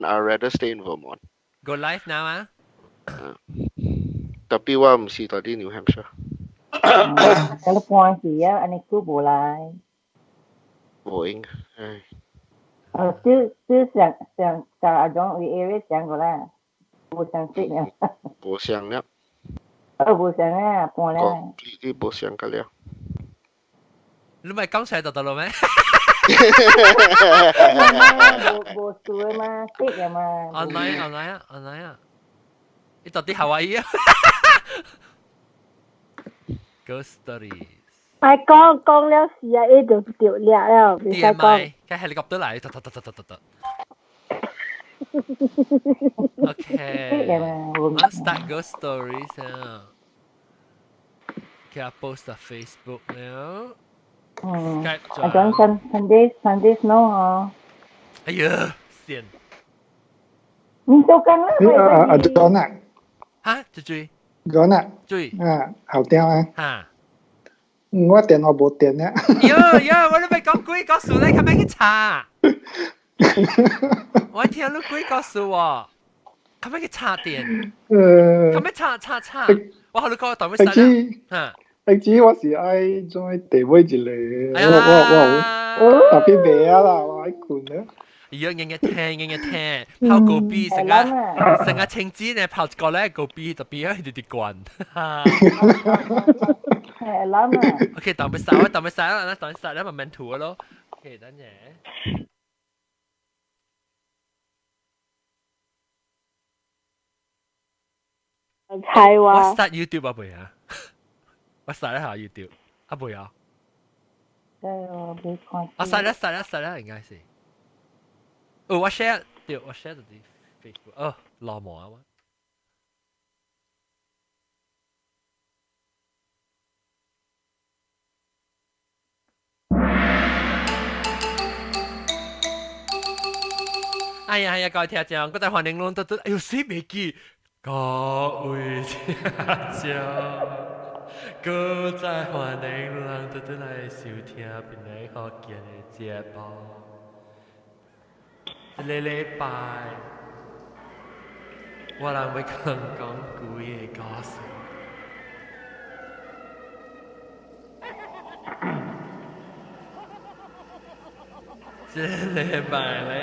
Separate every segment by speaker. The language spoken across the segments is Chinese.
Speaker 1: I rather stay in Vermont.
Speaker 2: Go live now ah.
Speaker 1: Tapi wa msi tadi New Hampshire.
Speaker 3: Kalau point dia, anh cứ bù lại.
Speaker 1: Boeing.
Speaker 3: Chứ想阿种 we area 想过啦，无想识呢，
Speaker 1: 无相了，
Speaker 3: 无想啊，搬啦。
Speaker 1: completely 无相个了。
Speaker 2: 你咪講出嚟得咯咩？
Speaker 3: 無數嘛，識嘅嘛。
Speaker 2: online 啊！你到底夏威夷啊？Ghost stories。
Speaker 4: 講了CIA 就掉了，唔使講。
Speaker 2: 梗係helicopter嚟，得。Okay，let's start ghost stories 啊。Okay，I post on Facebook now。
Speaker 3: 阿種Sunday snow 哦。
Speaker 2: 哎呀，線。
Speaker 3: 唔做緊啦。
Speaker 5: 阿種啊。
Speaker 2: 嚇，追。
Speaker 5: 種啊。
Speaker 2: 追。
Speaker 5: 後條啊。
Speaker 2: 嚇。
Speaker 5: 我電腦冇電咧。
Speaker 2: 我都未講鬼故事咧，佢咩去查？我聽你鬼故事喎，佢咩去查電？佢咩查？我後你講當咩事啦？
Speaker 5: 你知我是愛做地位之類，我特別咩啦，我愛困啦。
Speaker 2: 日聽，泡高比成個青子呢泡過咧高比特別喺啲關。
Speaker 3: 係諗啊。
Speaker 2: OK，當咩曬啦，咪免圖咯。OK，等陣。
Speaker 4: 猜話。
Speaker 2: 我 start YouTube 啊，未啊？我 start 一下 YouTube，啊未啊？我 start 啦，應該是。哦，我 share 對，我 share 到啲 Facebook，哦，老毛啊！哎呀，各位聽眾，我哋歡迎攏都，哎呦死未記，各位聽眾，我在歡迎攏都來收聽邊個福建嘅節目。禮拜，我人要講鬼嘅故事。這禮拜咧。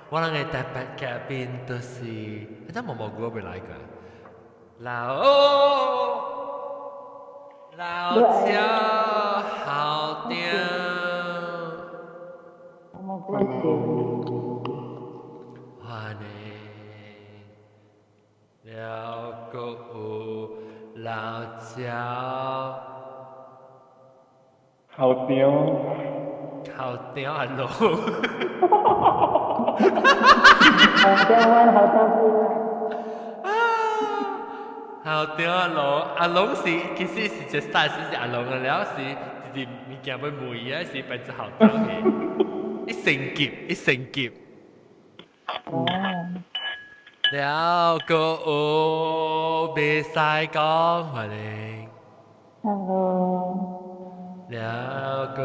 Speaker 2: 我人嘅特別嘉賓都是，你知毛毛菇會來個？老椒好甜，歡迎了個老椒
Speaker 6: 好甜。
Speaker 2: 好屌阿龍，
Speaker 3: 好屌灣，好屌邊
Speaker 2: 好屌阿龍是其實是只 style 是阿龍嘅了，是啲物件要梅啊，是變咗好屌嘅，一成劫。了個未使講歡迎。
Speaker 3: Hello。
Speaker 2: 了個。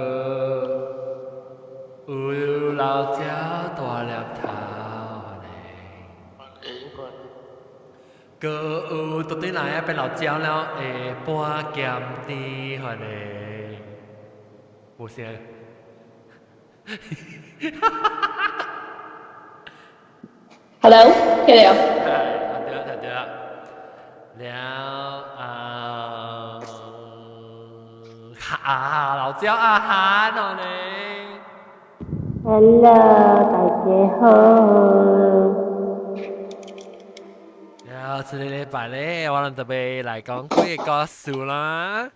Speaker 2: 有老椒大粒頭個有到底來變老椒了會半鹹甜歡迎冇聲
Speaker 7: Hello， 聽到？
Speaker 2: 對了老椒阿涵哦你。
Speaker 4: Hello， 大家好。
Speaker 2: 這個禮拜咧，我哋特別嚟講鬼嘅故事啦。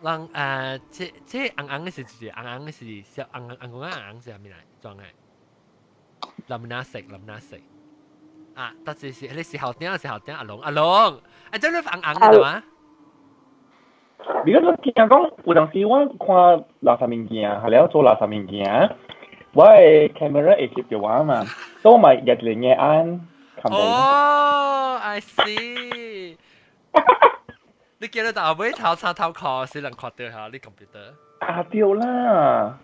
Speaker 2: 人這紅紅嘅是紅紅嘅是小紅紅是咩嚟裝嘅？林那色。啊，但是你是後頂阿龍，啊，這你紅紅嘅嘛？
Speaker 6: 你嗰陣聽講，有陣時我看垃圾物件，係了做垃圾物件，我嘅 camera 會攝住我嘛，所以我咪日連夜按看到。
Speaker 2: 哦 ，I see 。你見到後尾頭殼是能看到下你 computer。
Speaker 6: 啊對啦，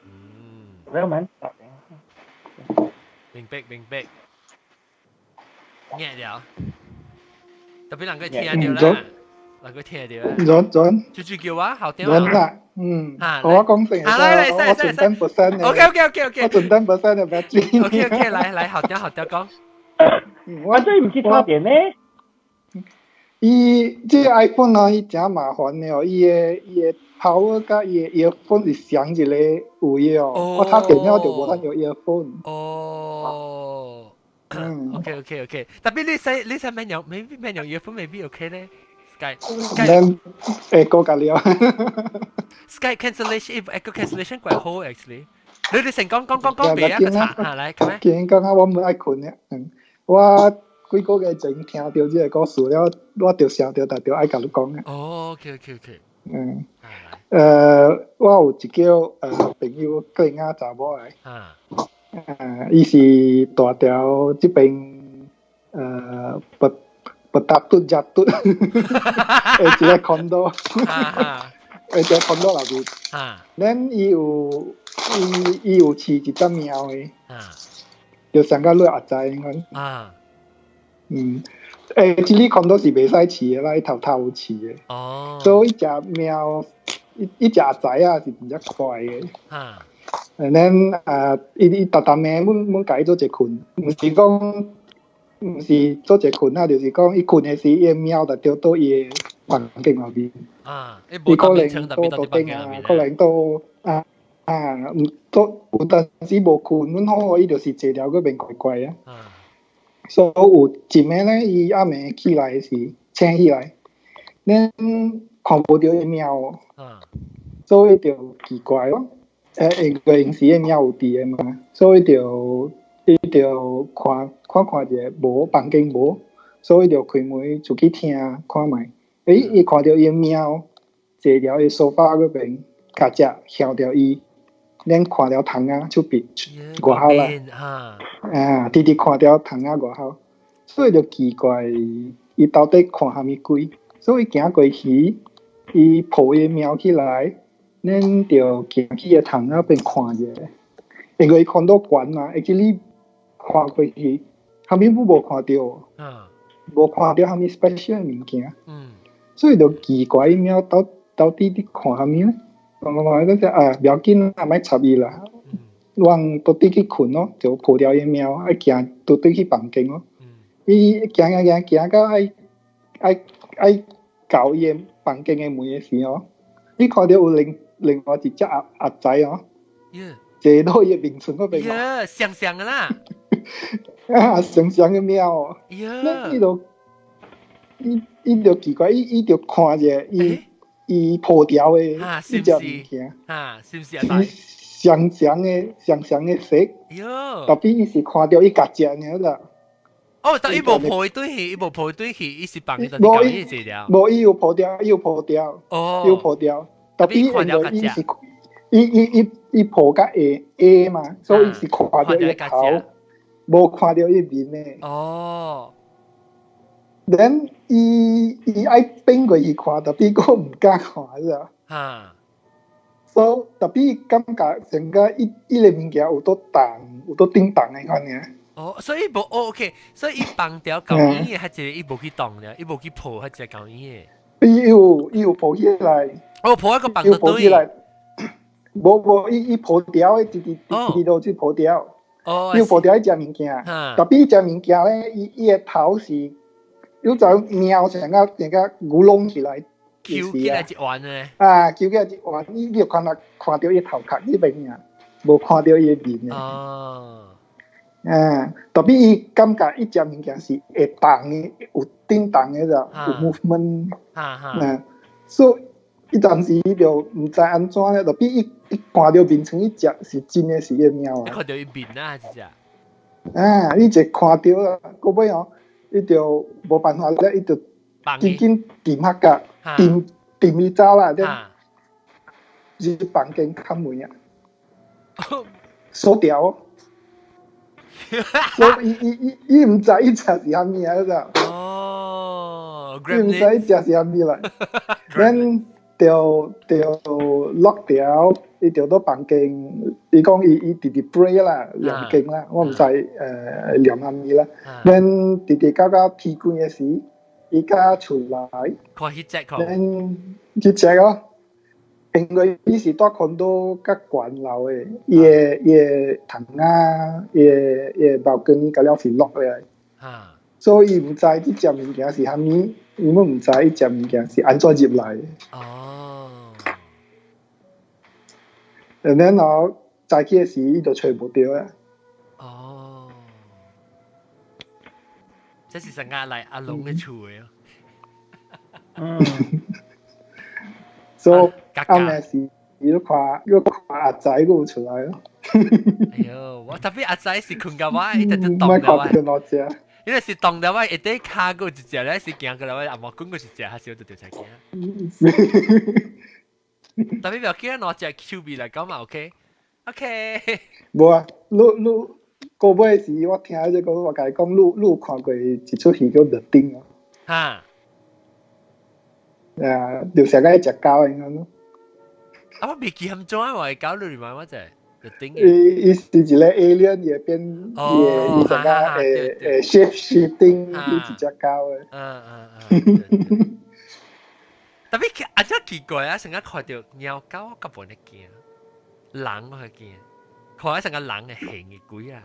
Speaker 6: 你蠻雜嘅。
Speaker 2: 明白，nghe了，特別能夠聽到啦，能夠聽到啦。
Speaker 5: 準，
Speaker 2: 就叫啊，好聽
Speaker 5: 準
Speaker 2: 啊。
Speaker 5: 啦，我講成我準10%OK，我準10%嘅 battery。
Speaker 2: OK，來，好聽講。
Speaker 6: 我真係唔知差點呢。
Speaker 5: 這 iPhone 啊，伊真麻煩嘅，伊嘅 power 甲伊嘅 earphone 是上一個位哦。我睇電腦就無得用 earphone。
Speaker 2: 哦。OK。tapi你使咩用 ？maybe 咩用 earphone maybe OK 咧 ？Skype
Speaker 5: 過隔了。
Speaker 2: Skype cancellation，echo cancellation quite 好 actually。你成講俾一個查下嚟，咁咩？
Speaker 5: 見講啊，我唔愛困嘅，我幾個月前聽到這個故事了，我就想到，但就愛甲你講嘅。
Speaker 2: 哦 ，OK。
Speaker 5: 我有一個朋友囡仔查某來。伊是大條這邊不搭嘟夾嘟，一個 condo， 一個 condo 內邊。咱伊有飼一隻貓嘅，就上個月也知應該。這裡 condo 是袂使飼嘅啦，伊偷有飼嘅。所以伊隻貓，伊隻仔啊是比較快嘅。然後伊逐暝阮甲伊做一困，毋是做一困啊，就是講伊困的時，伊貓就掉到伊的房間內面。伊可能到頂啊，可能到有當時無困，阮好伊就是坐了嗰邊怪怪啊。所以有一暝咧，伊暗暝起來時醒起來，咱看無到伊貓，所以就奇怪咯。因為時個貓有佇個嘛，所以伊就看者無房間無，所以就開門出去聽看覓。伊看到伊貓坐了伊沙發嗰邊，腳只翹掉伊，咱看了窗仔出邊外口啦。直直看到窗仔外口，所以就奇怪，伊到底看蝦米鬼？所以行過去，伊抱伊貓起來。咱就行去個窗仔邊看者，因為伊看到懸嘛，而且你看過去，後面無看到，無看到蝦米 special 物件，所以就奇怪伊貓到底你看蝦米咧？我講不要緊啦，莫插伊啦，往到底去困咯，就抱掉伊貓，愛行到底去房間咯。伊行到愛搞伊房間嘅門嘅時候，你看到有另外一隻鴨仔哦，坐到伊面前嗰邊。
Speaker 2: 上嘅啦。
Speaker 5: 上嘅貓哦。伊就奇怪，伊就看者伊破掉嘅一隻物件。
Speaker 2: 是唔是啊？
Speaker 5: 上嘅色。特別伊是看到伊夾隻嘅啦。
Speaker 2: 但伊無破對去，伊是放喺度搞嘢做了。
Speaker 5: 無，伊有破掉。特別伊抱甲A 嘛，所以伊是看到伊頭，無看到伊面咧。然伊愛變過去看，特別個唔敢看啫。所以特別感覺成個伊個物件有多重，有多叮當嘅款嘅。
Speaker 2: 所以OK，所以伊放掉搞嘢，還是伊無去動了，伊無去抱，還是搞嘢。
Speaker 5: 伊有抱起來。
Speaker 2: 抱一個綁到對。
Speaker 5: 無，伊抱掉嘅，直落去抱掉。伊抱掉一隻物件，特別一隻物件咧，伊個頭是有種貓成個咕隆起來。
Speaker 2: 翹起來一彎咧。
Speaker 5: 翹起來一彎，伊就看到伊頭殼呢邊啊，無看到伊面嘅。特別伊感覺一隻物件是會動嘅，有叮當嘅就有 movement。所以伊當時伊就唔知安怎咧，特別伊看到面前一隻是真嘅是個貓啊！
Speaker 2: 看到伊面啊，係只。
Speaker 5: 伊就看到啦，到尾哦，伊就無辦法咧，伊就緊tìm下架，tìm伊走啦，入房間開門啊，鎖掉。所以伊唔知伊食是蝦米啊，就伊唔知伊食是蝦米啦。咱 lock 掉，伊就到房間，伊講伊直直 break 啦，兩間啦，我唔使兩暗暝啦。恁直直到天光嘅時，伊家出來，
Speaker 2: 看迄隻看，
Speaker 5: 恁去 check 咯。因為伊是住 condo 較懸樓嘅，伊嘅窗啊，伊嘅balcony 甲了是 lock 咧，所以伊唔知呢隻物件是蝦米，伊們唔知呢隻物件是安怎入來嘅。
Speaker 2: 哦。
Speaker 5: 然後早起嘅時，伊就找唔到啦。
Speaker 2: 哦。這是成間嚟阿龍嘅厝嘅。
Speaker 5: 所以暗暝時，要看阿仔嗰出來咯。
Speaker 2: 哎呦，我特別阿仔是困到我，一直都動到我。因為是動到我，一啲卡嗰一隻咧，是行過來我阿毛滾嗰一隻，還是有得條菜嘅。特別唔要見攞隻 QB 嚟講嘛 ，OK？OK。
Speaker 5: 無啊，你過尾時，我聽這個我甲你講，你有看過一出戲叫《The Thing》啊？
Speaker 2: 哈。
Speaker 5: 就成日食狗咁樣咯。
Speaker 2: 我未記咁多，我係搞你問我就係 The Thing。
Speaker 5: 伊是一個 alien 也變，伊成個shape shifting，伊一隻狗嘅。
Speaker 2: 特別阿真奇怪啊！成日看到貓狗，我根本唔驚，人我係驚，看成個人係行嘅鬼啊！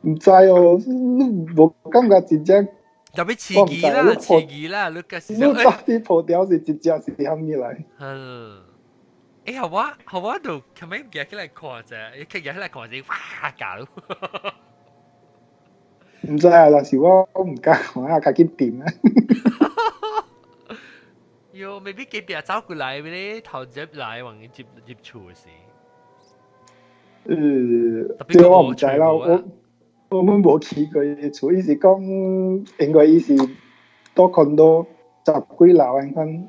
Speaker 5: 唔知哦，你無感覺真正。
Speaker 2: 特別刺激啦，刺激啦！你個是。
Speaker 5: 你到底破掉是一隻是蝦米嚟？
Speaker 2: 好我都咁樣夾起來看啫，一夾起來看就哇搞。
Speaker 5: 唔知啊，但是我唔敢看啊，家己點啊。
Speaker 2: 喲，maybe 佢哋走過來咧，頭接來往接厝嘅事。
Speaker 5: 這我唔知啦，我們冇去過伊厝，伊是講，因為伊是住 condo 10幾樓咁樣，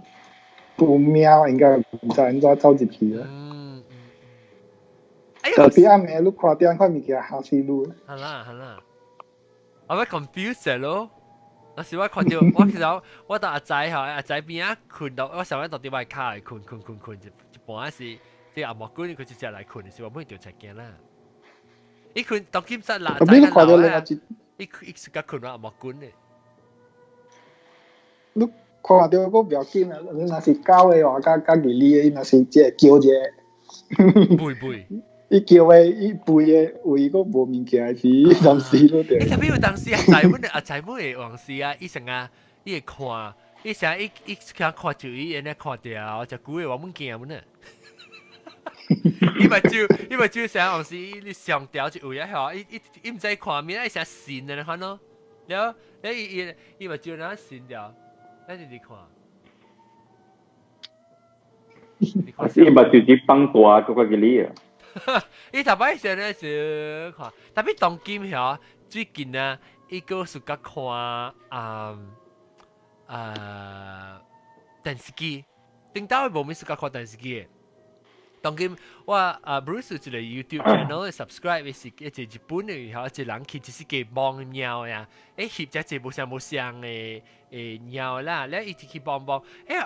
Speaker 5: 有貓應該唔知安怎走入去啦。特別暗暝你看點看物件嚇死你。
Speaker 2: 係啦，我咪 confused 咯。有時我看到我其實我到阿仔嚇，阿仔邊啊困到，我想到啲位卡嚟困，一半時即係阿莫官佢直接嚟困嘅時候，我唔會調出鏡啦。伊困當檢察啦，仔嘅樓啊，伊個困到阿莫官嘅。
Speaker 5: 你看到嗰表緊啊！你若是狗嘅話，加二哩，伊若是即係叫者。
Speaker 2: 背。
Speaker 5: 伊叫誒，伊背嘅位個無物件是當時都對。
Speaker 2: 特別有當時阿仔妹嘅往時啊，伊成啊，伊會看，伊成伊看住伊安尼看掉，就估嘅我們驚們啊。伊咪就成往時你上吊就有一下，伊唔知看面，伊成線嘅你看咯，然後伊咪就那線掉，跟住你看。
Speaker 6: 伊咪直接放大嗰個嘅哩啊！
Speaker 2: 伊頭擺成咧就看，特別當今遐最近啊，伊個暑假看電視機，頂到無咩暑假看電視機嘅。當今我Bruce 有一個 YouTube channel subscribe 嘅是一個日本嘅，然後一個人去就是個幫貓呀，翕只隻冇相嘅貓啦，咧伊去幫，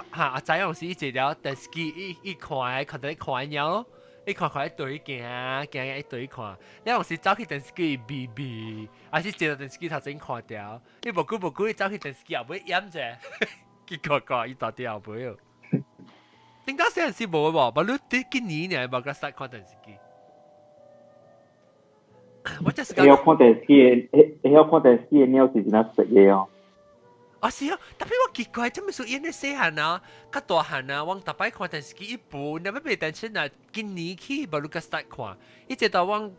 Speaker 2: 阿仔嗰時伊坐了電視機，伊看到你看貓咯。你看一堆行一堆看，你有時走去電視機避，還是坐到電視機頭前看掉，你無久你走去電視機後尾掩者，結果伊到底後尾哦。點解細陣時冇喎？不如今年你係冇個實看電視機。我真係。你
Speaker 6: 要看電視機，你要看電視機，你有時間食嘢哦。
Speaker 2: 是啊，特別我奇怪，做咩說因咧細漢啊，較大漢啊，我特別看電視機一部，你咪被電視啊，今年起無如個 start 看，一直到我看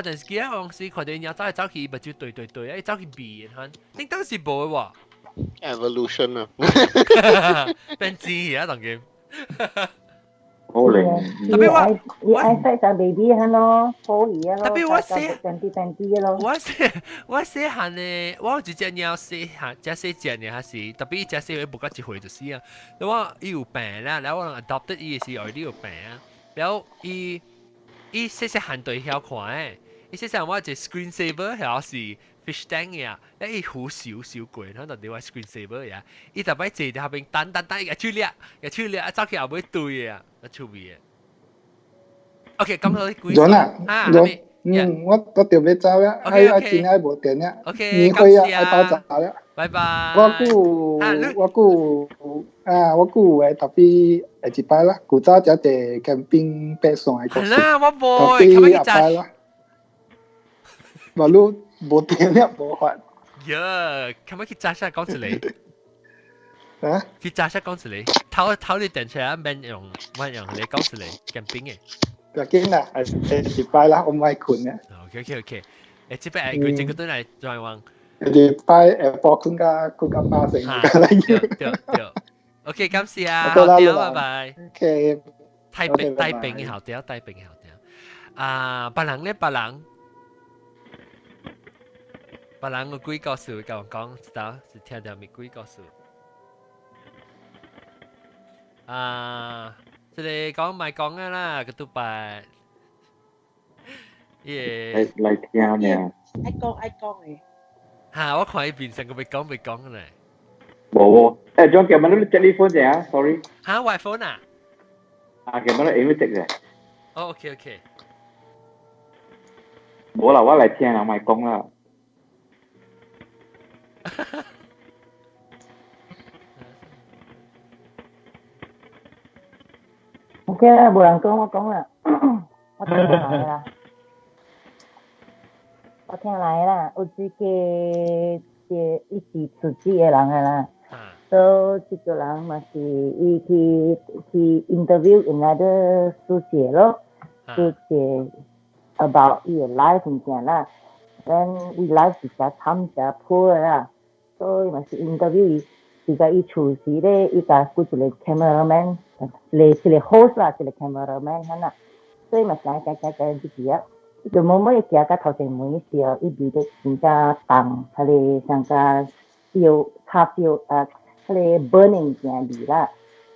Speaker 2: 電視機啊，往時看到人走去，咪就對，啊，走去避嚇，你當時冇喎。
Speaker 1: Evolution 啊，
Speaker 2: 變智啊，當佢。
Speaker 6: 好靈。
Speaker 2: 特別
Speaker 3: 我細細 baby 係咯，可以啊咯。
Speaker 2: 特別我細
Speaker 3: 啲咯。
Speaker 2: 我細漢咧，我有一隻貓細漢，只細隻嘅還是特別只細冇夠一歲就死啊！我伊有病啦，然後我 adopt 伊嘅時候伊有病啊，然後伊細漢對曉看誒，伊細漢我一個 screen saver 係是 fish tank 呀，一壺少貴，可能你話 screen saver 呀，伊特擺坐喺後邊等，一出嚟，走去後尾對呀，出味嘅。OK，講到幾
Speaker 5: 咗啦，
Speaker 2: 咗，
Speaker 5: 我條尾走啦，今日冇電啦，年會到走啦，
Speaker 2: 拜拜。
Speaker 5: 我估會特別一擺啦，古早就係 camping 北上嘅
Speaker 2: 係啦，我冇，咁樣
Speaker 5: 就啦，馬路冇電啦，冇法。
Speaker 2: 呀，咁樣去揸車講出嚟。
Speaker 5: 啊？
Speaker 2: 去揸車講出嚟，偷你電車免用你講出嚟 camping 嘅。
Speaker 5: 就驚啦，係拜啦，我唔係困嘅。
Speaker 2: OK，誒，即係佢整個都係再玩。
Speaker 5: 禮拜播更加巴成
Speaker 2: 對。OK，感謝啊，好啲，拜拜。
Speaker 5: OK，
Speaker 2: 太平嘅好啲，啊，別人個鬼故事跟我講，知道是聽到咩鬼故事？啊。即係講咪講嘅啦，個都拜，
Speaker 6: 嚟聽咩？
Speaker 8: 愛講嘅。
Speaker 2: 嚇！我看伊面上個未講嘅咧。
Speaker 6: 冇，John 叫乜都 telephone 啫啊 ，sorry。
Speaker 2: 嚇，iPhone 啊？
Speaker 6: 叫乜都 English 嘅。
Speaker 2: OK。
Speaker 6: 冇啦，我嚟聽人咪講啦。
Speaker 3: OK 啦，冇人講我講啦，我聽來啦，有幾個一時出資嘅人係啦，所以這個人嘛是伊去 interview another 書記咯，書記 about 伊嘅 life 咁樣啦，then 伊 life 是較慘較 poor 啦，所以嘛是 interview 伊。而家伊廚師咧，伊家顧住個 cameraman， 一個 host 啦，一個 cameraman 係啦，所以咪行啲字啊。就冇乜嘢行到頭前門嘅時候，伊邊度更加重，佢哋上加燒叉燒佢哋 burning 嘅味啦。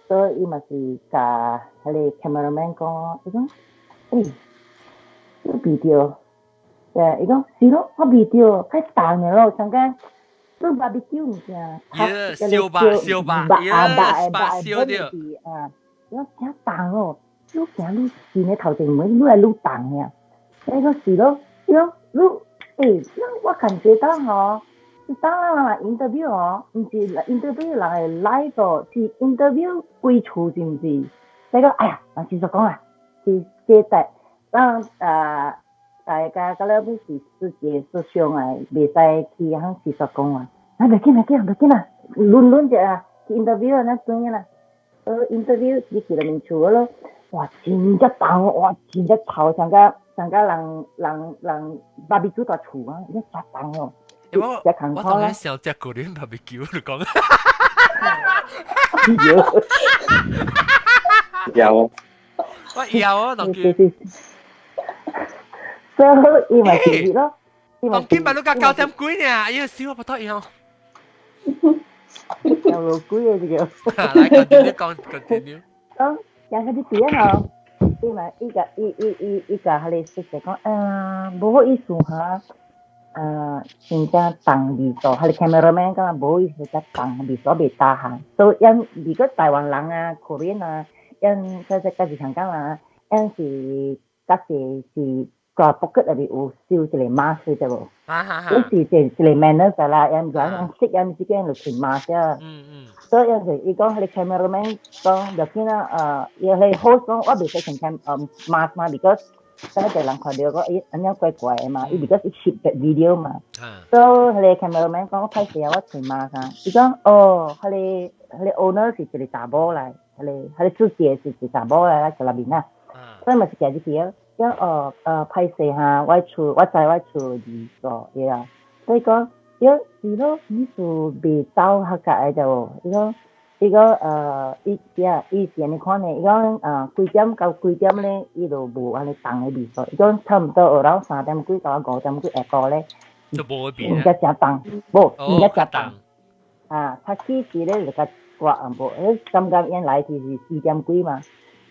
Speaker 3: 所以伊咪是甲佢哋 cameraman 講，伊講，呢 video， 伊講是咯，我 video 太重嘅咯，上加。都 barbecue 唔知啊，
Speaker 2: 燒吧，燒掉。
Speaker 3: 啊，我真重哦，你行你見你頭前門，你係愈重呀。那個是咯，我感覺到吼，是當人 interview 哦，唔是 interview 人係 live 哦，是 interview 歸處是唔是？那個哎呀，我先說講啊，是這代讓大家嗰兩部是世界首相啊，未使去響事實講啊，別緊啊，輪隻啊，去 interview 啊，那種嘅啦，interview 你去到面處咯，哇，真隻重，哇，真隻頭上加人 barbecue 個廚啊，一隻重哦，
Speaker 2: 我當然想隻個人 barbecue 嚟講，
Speaker 6: 有，
Speaker 2: 我有啊，當佢。
Speaker 3: 所以伊咪是咯，
Speaker 2: 當今擺你講9點幾呢？哎呀，少不多樣。
Speaker 3: 有路鬼嘅呢個。
Speaker 2: 來 continue。
Speaker 3: 咁有嗰啲事啊，伊咪伊個佢哋識講冇好意思嚇，真正重味道，佢哋 cameraman 講冇好意思，真重味道未打下，所以如果台灣人啊、Korean 啊，嗰時香港人啊，是嗰時是。個 pocket 入邊有燒一個 mask 啫喎，有時一個 manners 啦，人識人之間就傳 mask 啊。所以有時伊講佢哋 cameraman 講就見啦，要係 host 講我未使傳 mask 嘛 ，because 等一個人看到講咦咁樣怪怪嘅嘛，伊 because 伊 shoot that video 嘛，所以佢哋 cameraman 講我拍攝我傳 mask 啊，伊講佢哋 owner 是一個查某嚟，佢哋主持是一個查某嚟喺入邊啊，所以咪是幾隻嘢。拍攝下我在我厝裡做嘢啊，所以講是咯，你是未走合格嘅就，伊講以前你看呢，伊講幾點到幾點咧，伊就無安尼重嘅味素，伊講差唔多around 3點幾到5點幾下晡咧，
Speaker 2: 就無變，
Speaker 3: 唔加重，無唔加重啊，他起時咧就加掛無，感覺因來是4點幾嘛，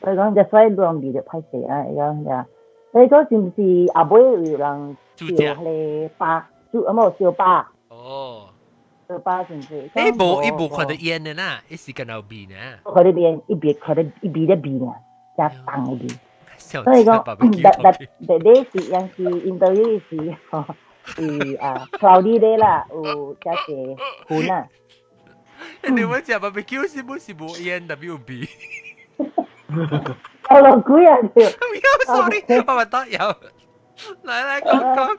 Speaker 3: 所以講就所以兩邊就拍攝啊，伊講呀。你嗰陣時阿妹有人叫佢就冇小巴，
Speaker 2: 哦，
Speaker 3: 小巴是唔是？
Speaker 2: 伊無看到煙的啦，伊是跟到鼻呢。
Speaker 3: 佢呢邊一邊佢哋一邊的邊啊，加重嘅邊。
Speaker 2: 所
Speaker 3: 所以講，但是yang si interview si cloudy day 啦，有加些雲啊。
Speaker 2: 你們食 barbecue 是不是無煙 WB？
Speaker 3: 有落鬼啊！
Speaker 2: 有 sorry，我咪得有。來講。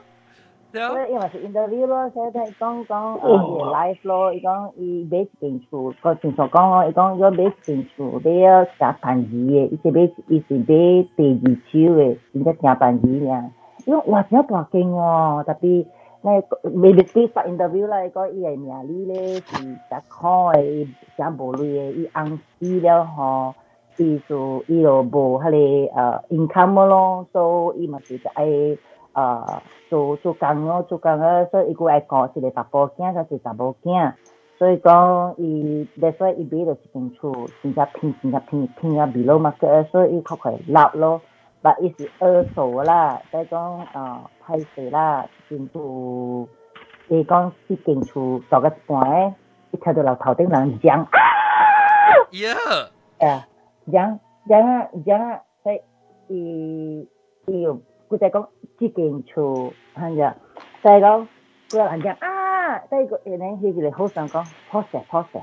Speaker 3: 因為是 interview 咯，所以講live 咯，伊講伊買一間厝，個正常講哦，伊講要買一間厝，你要加辦字嘅，伊是買第二手嘅，真正加辦字嘅。伊講哇，真大間哦，特別咧未必發 interview 啦，伊講伊嘅名字咧是10塊嘅，真無類嘅，伊紅死了吼，伊就無迄個income 咯，所以伊嘛是愛。做工咯，所以伊個愛講一個查甫囝，才是查某囝，所以講伊，所以伊買到一間厝，真正偏啊 below market，所以伊較快落咯，但伊是二手啦，所以講歹勢啦，一間厝，伊講一間厝做個一半誒，伊聽到樓頭頂人講講，所以伊有。佢就講這間厝，係呀，就係講佢有人講第一個人佢就嚟好想講破石，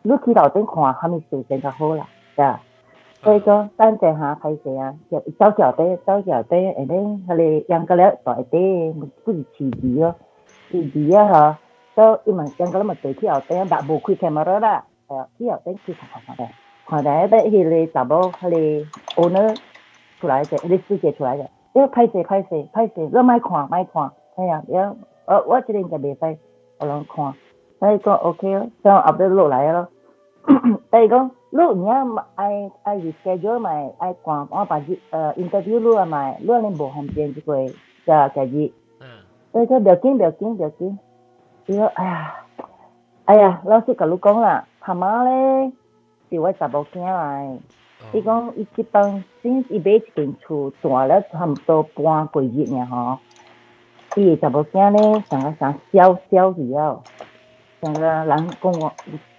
Speaker 3: 你去樓頂看下面水先較好啦，呀，所以講等陣下睇勢啊，走橋底，然後佢養個了大啲，不是刺激咯，啊嚇，所以咪養個了咪對去樓頂，但冇開 camera 啦，去樓頂去看下，佢哋查某佢哋 owner 出來嘅，啲師姐出來嘅。要歹勢，你莫看，哎呀，我這個應該袂使，我攏看，所以講 OK 咯，所以後尾落來咯。但係講，你而愛 reschedule 咪愛看，我把interview 你啊咪，你你無方便這個嘅日，所以講不要緊，伊講哎呀，老師甲你講啦，他媽咧是我查某囝來。伊講伊這幫先伊買一間厝大了差不多半個月呢吼，伊查某囝咧像小去了，像個人講我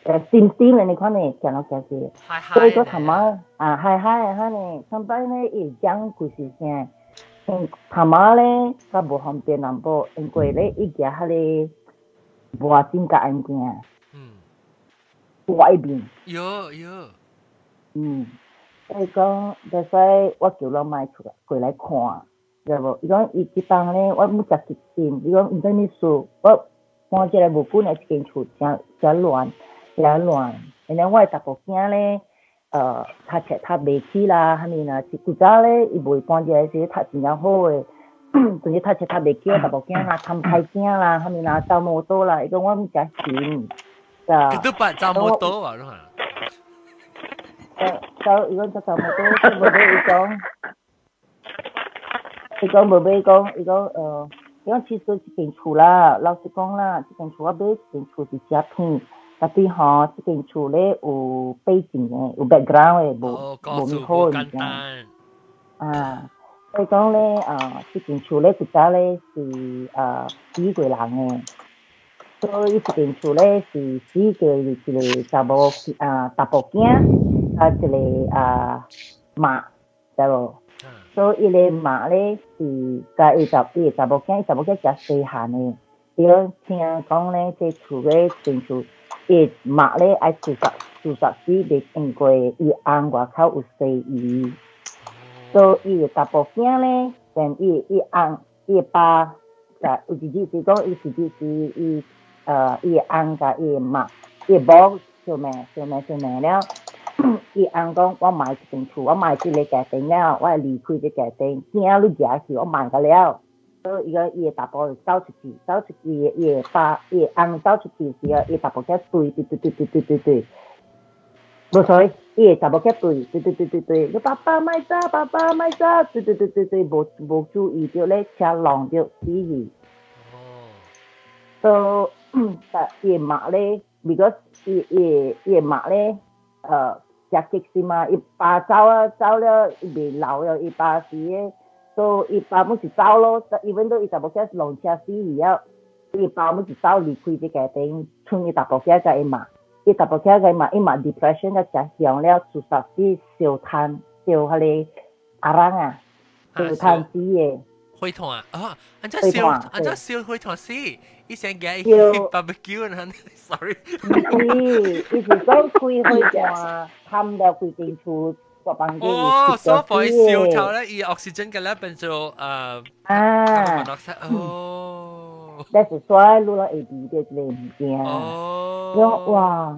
Speaker 3: 閃咧，你看呢，行路行去，所以個他媽嗨哈呢，上班咧伊講故事聲，他媽咧較無方便淡薄，因為咧伊家迄個無真個案件，外邊
Speaker 2: 有。
Speaker 3: 所以講，所以我叫人買出來過來看，知無？伊講伊這幫咧，我冇食食先。伊講伊在你數，我搬進來無久呢，一間厝真亂，然後我查甫囝咧，讀袂起啦，哈咪啦，古早咧伊未搬進來時讀真正好誒，總之讀袂起，查甫囝啦，貪歹囝啦，哈咪啦，走摩托啦，伊講我冇食先，
Speaker 2: 佢都不走摩托啊，係。
Speaker 3: so伊講做摩托，伊講無買講，伊講其實這間厝啦，老實講啦，這間厝我買這間厝是真偏，但係吼，這間厝咧有背景嘅，有 background 嘅，無咁好嘅所以講咧這間厝咧古早咧是4個人嘅，所以這間厝咧是4個一個查某查甫囝。一個媽，知無？所以伊個媽咧是甲伊查某囝誠細漢誒。伊講聽講咧，這厝咧間厝，伊媽咧愛自殺死，袂因過伊翁外口有生伊。所以伊個查某囝咧，連伊翁伊爸，有一日是講伊伊翁甲伊媽，伊某相罵了。伊翁講我買一間厝，我買這個家庭了，我離開這家庭，囝你寄去我買個了。所以伊個伊個查甫走出去，伊個爸伊個翁走出去時候，伊查甫囝對，無錯，伊個查某囝對，你爸爸莫走，對，無注意到咧車撞到死去。所以伊個媽咧 ，because 伊個媽咧。食激死嘛！伊爸走了，伊袂留了，伊爸是所以伊爸冇是走咯。even though伊查某囝撞車死去了，伊包冇是走離開這個頂，從伊大伯家個伊嘛，伊大伯家個嘛，伊嘛 depression 個食上了，自殺是燒炭，燒迄個阿郎啊，燒炭死嘅。
Speaker 2: 灰炭啊！哦，按照燒灰炭死，以前嘅 barbecue 呢？Sorry。
Speaker 3: 伊是講開灰炭，冚了規間厝。
Speaker 2: 哦，所以燒頭咧，以 oxygen 嘅咧變做carbon monoxide。哦。
Speaker 3: 但是所以錄了 A B 嘅咧唔驚。哦。哇！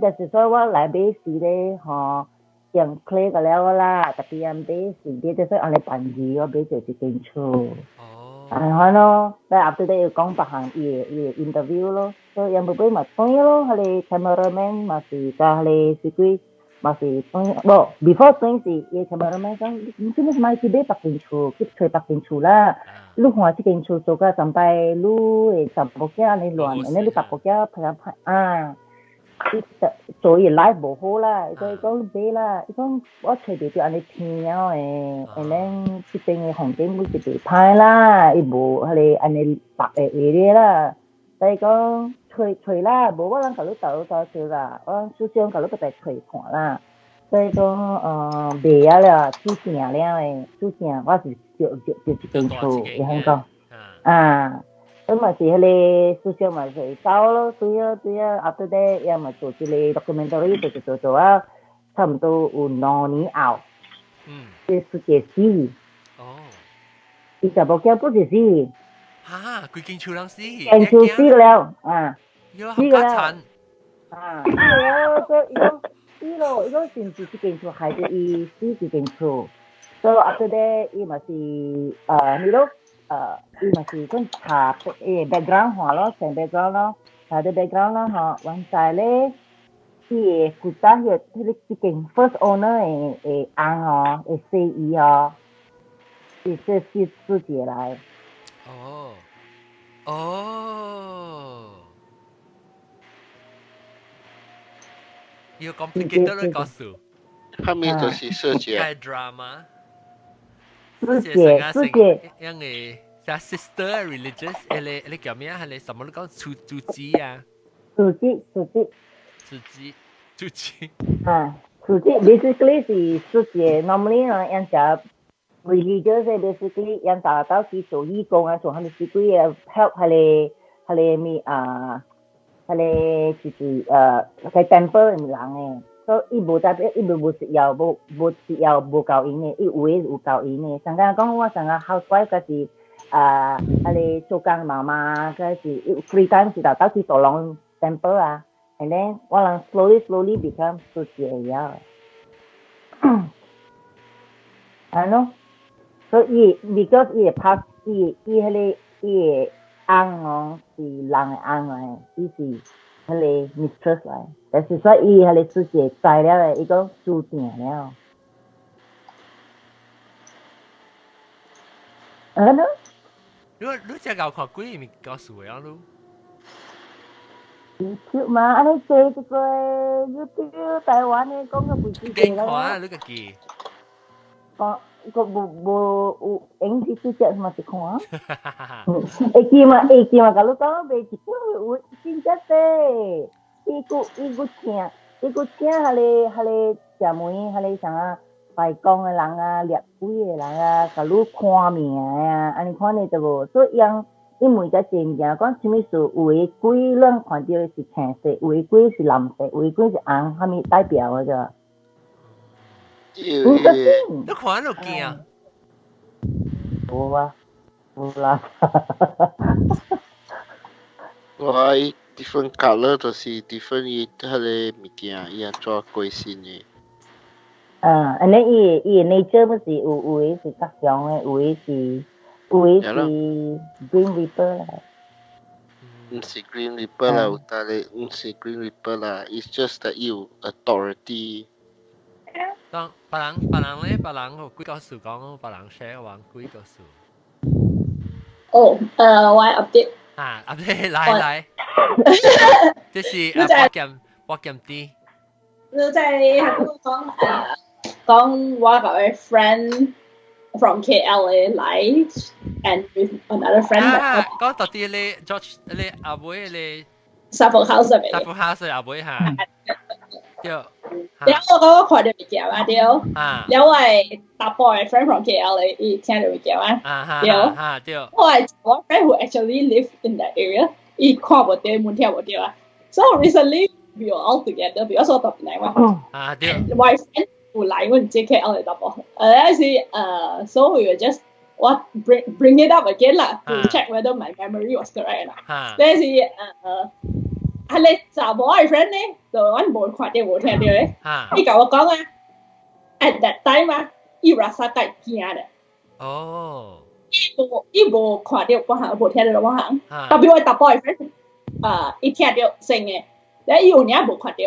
Speaker 3: 但是所以我來買時咧，嗬，用 clay 嘅了啦，特別用買時啲，即係按你辦事，我買就一間厝。哦。係咯，但係 after that 要講別行伊 interview 咯，所以有冇俾咪講咯，佢哋 cameraman 咪是個佢哋司機。masih before 20時嘅 cameraman 講，唔知你買幾杯白件醋，佢吹白件醋啦。你看這件醋做個上擺，你十個家你亂，你十個家拍啊，做嘢來無好啦。佢講你啦，佢講我吹到就安尼聽了誒，然後這邊嘅紅點會特別歹啦，伊無佢哋安尼白嘅嘢啦。但係講。吹啦，無我人甲你鬥少啦，我首先甲你個來吹看啦。所以講賣啊了，煮成了誒，煮成我是就一間厝，會響講啊，咁嘛是迄個首先嘛是走咯，對啊，after that 也嘛做一個 documentary 做啊，差唔多有2年後，這世界死，伊就無叫不是死。
Speaker 2: 嚇！佢見厝人死，
Speaker 3: 見厝死了啊！
Speaker 2: 死了
Speaker 3: 啊！死了，所以伊講死咯，伊講甚至這間厝害得伊死這間厝。所以 after that 伊嘛是你咯伊嘛是講查background 下咯，成 background 咯，查啲 background 咯嚇，完曬咧，伊嘅負責嘅這間 first owner 嘅翁哦，嘅死伊哦，是自己來。
Speaker 2: 要 complicated 嚟告訴。
Speaker 1: 後面就是師姐。
Speaker 2: 係 drama。
Speaker 3: 師姐。
Speaker 2: 因為係 sister religious，你叫咩啊？係什麼？你講主子啊？
Speaker 3: 主子。啊，主子 basically 是師姐 ，normally 人家 religious basically 人家到去做義工啊，做佢哋自己嘅 help 佢哋咪佢哋就是個 temple 唔人嘅，所以伊無代表伊無食藥，無食藥無夠用嘅，伊有嘅有夠用嘅。上個講我上個 housewife 嗰時佢哋做工媽媽嗰時 free time 時就到去做龍 temple 啊 ，and then 我人 slowly become 做嘢呀。係咯，所以 because 伊 pass 伊迄個伊翁哦是人嘅翁嚟，伊是迄個 mistress 嚟，但是說伊迄個師姐知了咧，伊講註定了。咯。
Speaker 2: 你只搞看鬼咪告訴我咯。
Speaker 3: YouTube 嘛，安尼做一個 YouTube 台灣嘅講個背景
Speaker 2: 嘅啦。電話你個記。
Speaker 3: 個無有影視主角嘛是看啊，會記嘛，甲你講袂一個有真正嘅，伊個請迄個社門迄個啥啊，拜公嘅人啊，掠鬼嘅人啊，甲你看命啊，安尼看你就無，所以因為個真正講啥物事，有嘅鬼咱看到是青色，有嘅鬼是藍色，有嘅鬼是紅，啥物代表嘅啫。
Speaker 2: 你看都驚啊！
Speaker 3: 冇啊，冇啦。
Speaker 1: 我different color 就是 different 伊迄個物件，伊安怎歸心嘅。
Speaker 3: 安尼伊 nature 不是有誒是較強誒，有誒是 Green Reaper 啦。
Speaker 1: 唔是 Green Reaper 啦，有但係唔是 Green Reaper 啦 ，it's just that 有 authority。
Speaker 2: 當別人咧，別人有幾個數講，別人 share 話幾個數。
Speaker 7: 我 update。
Speaker 2: 啊 ，update 來，這是博劍啲。
Speaker 7: 就在講我個 friend from KL 來 and with another friend
Speaker 2: 嗰度啲你 George 你阿妹你
Speaker 7: Suffolk House 入面。
Speaker 2: Suffolk House 阿妹嚇，對，
Speaker 7: 然後我嗰個看到物件啊，對，因為搭 boyfriend from KL 嚟，伊聽到物件啊，對，我係我 friend who actually live in that area，伊看唔到，門聽唔到啊。So recently we were all together because 我搭邊嚟嘛，
Speaker 2: 對
Speaker 7: my friend 會嚟我唔知 KL 嚟搭波，so we were just what bring it up again 啦，to check whether my memory was correct 啦。但是係你查某嘅 friend 咧，就我冇看到冇聽到咧。你甲我講啊 ，at that time 啊，伊 rasa 介驚嘅。
Speaker 2: 哦。
Speaker 7: 伊無看到我行，無聽到我行。特別我搭波嘅 friend，伊聽到聲嘅，你伊有影無看到，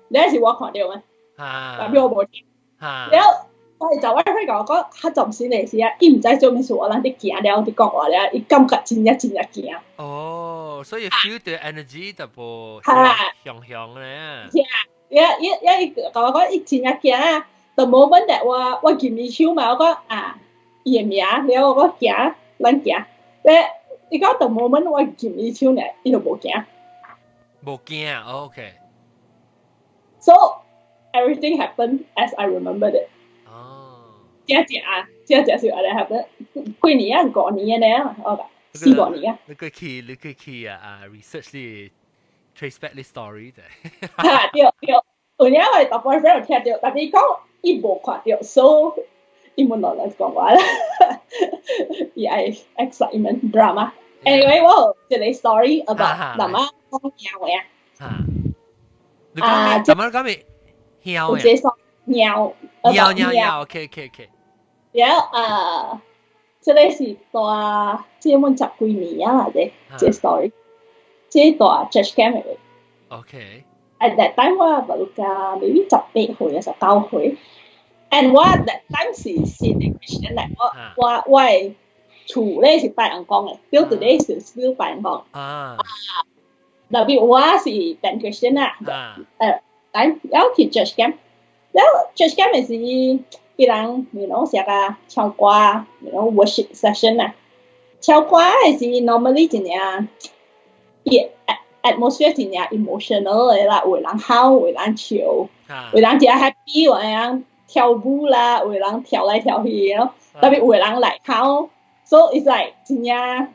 Speaker 7: 你是我看到嘅。特別我無聽。然後我係就我 friend 甲我講，佢暫時嚟時啊，伊唔知做咩事，我諗啲驚了，啲講話咧，伊感覺真驚。
Speaker 2: 哦，所以 feel the energy 就無響咧。
Speaker 7: 伊甲我講，伊真驚啊！ The moment that 我見伊手嘛，我講啊，伊嘅名，然後我講驚，咱驚。咧，伊講 the moment 我見伊手咧，伊就無驚。
Speaker 2: 無驚 ，OK。So
Speaker 7: everything happened as I remembered it. 正是安尼 happen。幾年啊，5年咧，我講4、5年啊。
Speaker 2: 你去research 啲 trace back 啲 story 啫。
Speaker 7: 對，有年我搭 boyfriend 有聽到，但係伊講伊無看到 ，so 伊冇落嚟講話啦。伊係 excitement drama。Anyway， 我有一個 story about 南媽講鳥嘅啊。
Speaker 2: 你講咩？鳥嘅。鳥 ，OK。
Speaker 7: 然後這個是大，即係滿10幾年啊啫，這 story， 即係大 church camp 嚟。
Speaker 2: OK。
Speaker 7: At that time 我不過maybe 18歲啊19歲 ，and 我 at that time 是 Christian 嚟，我係厝咧是拜人講嘅 ，till today 是 still 拜人講。特別我是 Ben Christian 啊，然後去 church camp， 然後 church camp 係啲人成日唱歌，worship session 啊，唱歌係 normally 真係atmosphere 真係 emotional 嘅啦，有人喊，有人笑，有人真係 happy， 有人跳舞啦，有人跳來跳去咯，特別有人嚟喊 ，so it's like 真係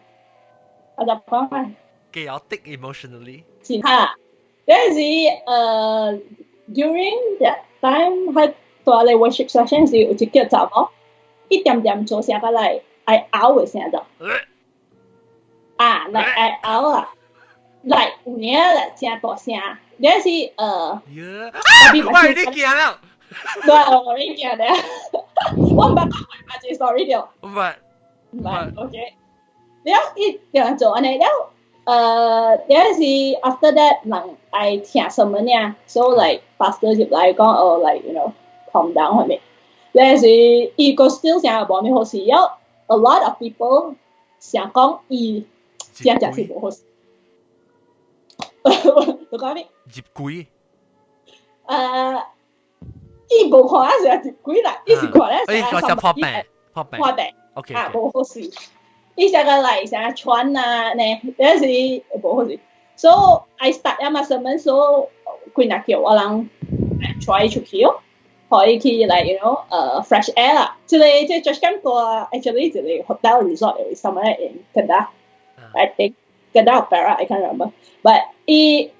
Speaker 7: 我就講係
Speaker 2: chaotic emotionally。
Speaker 7: 嚇，嗰陣時during that time 喺做嚟 worship session 時有一個查某，一點點做聲個嚟愛拗嘅聲就，嚟愛拗啊！嚟有年嚟真大聲，你是
Speaker 2: 喂，你驚啦？
Speaker 7: 對，我已經驚啦。我唔捌講話這 story 掉。
Speaker 2: 唔係
Speaker 7: ，OK。然後一樣做安尼，然後你是 after that 人愛聽什麼呢 ？So like pastor 入來講like you know calm down 係咪？你是伊個 still 成日冇咩好事，有 a lot of people 想講伊真係是冇好事。你講咩？
Speaker 2: 接鬼。
Speaker 7: 伊無看啊，成接鬼啦，伊是看咧成
Speaker 2: 個破病。
Speaker 7: OK。無好事。伊成個嚟成日喘啊，呢，有時無好事。So I start 嘛sermon， so 佢嗱叫我人 try 出去咯，可以去嚟 you know fresh air 啦。即係 just camp 個 actually 即係 hotel resort somewhere in Kedah，I think Kedah or Perak I can't remember，but 伊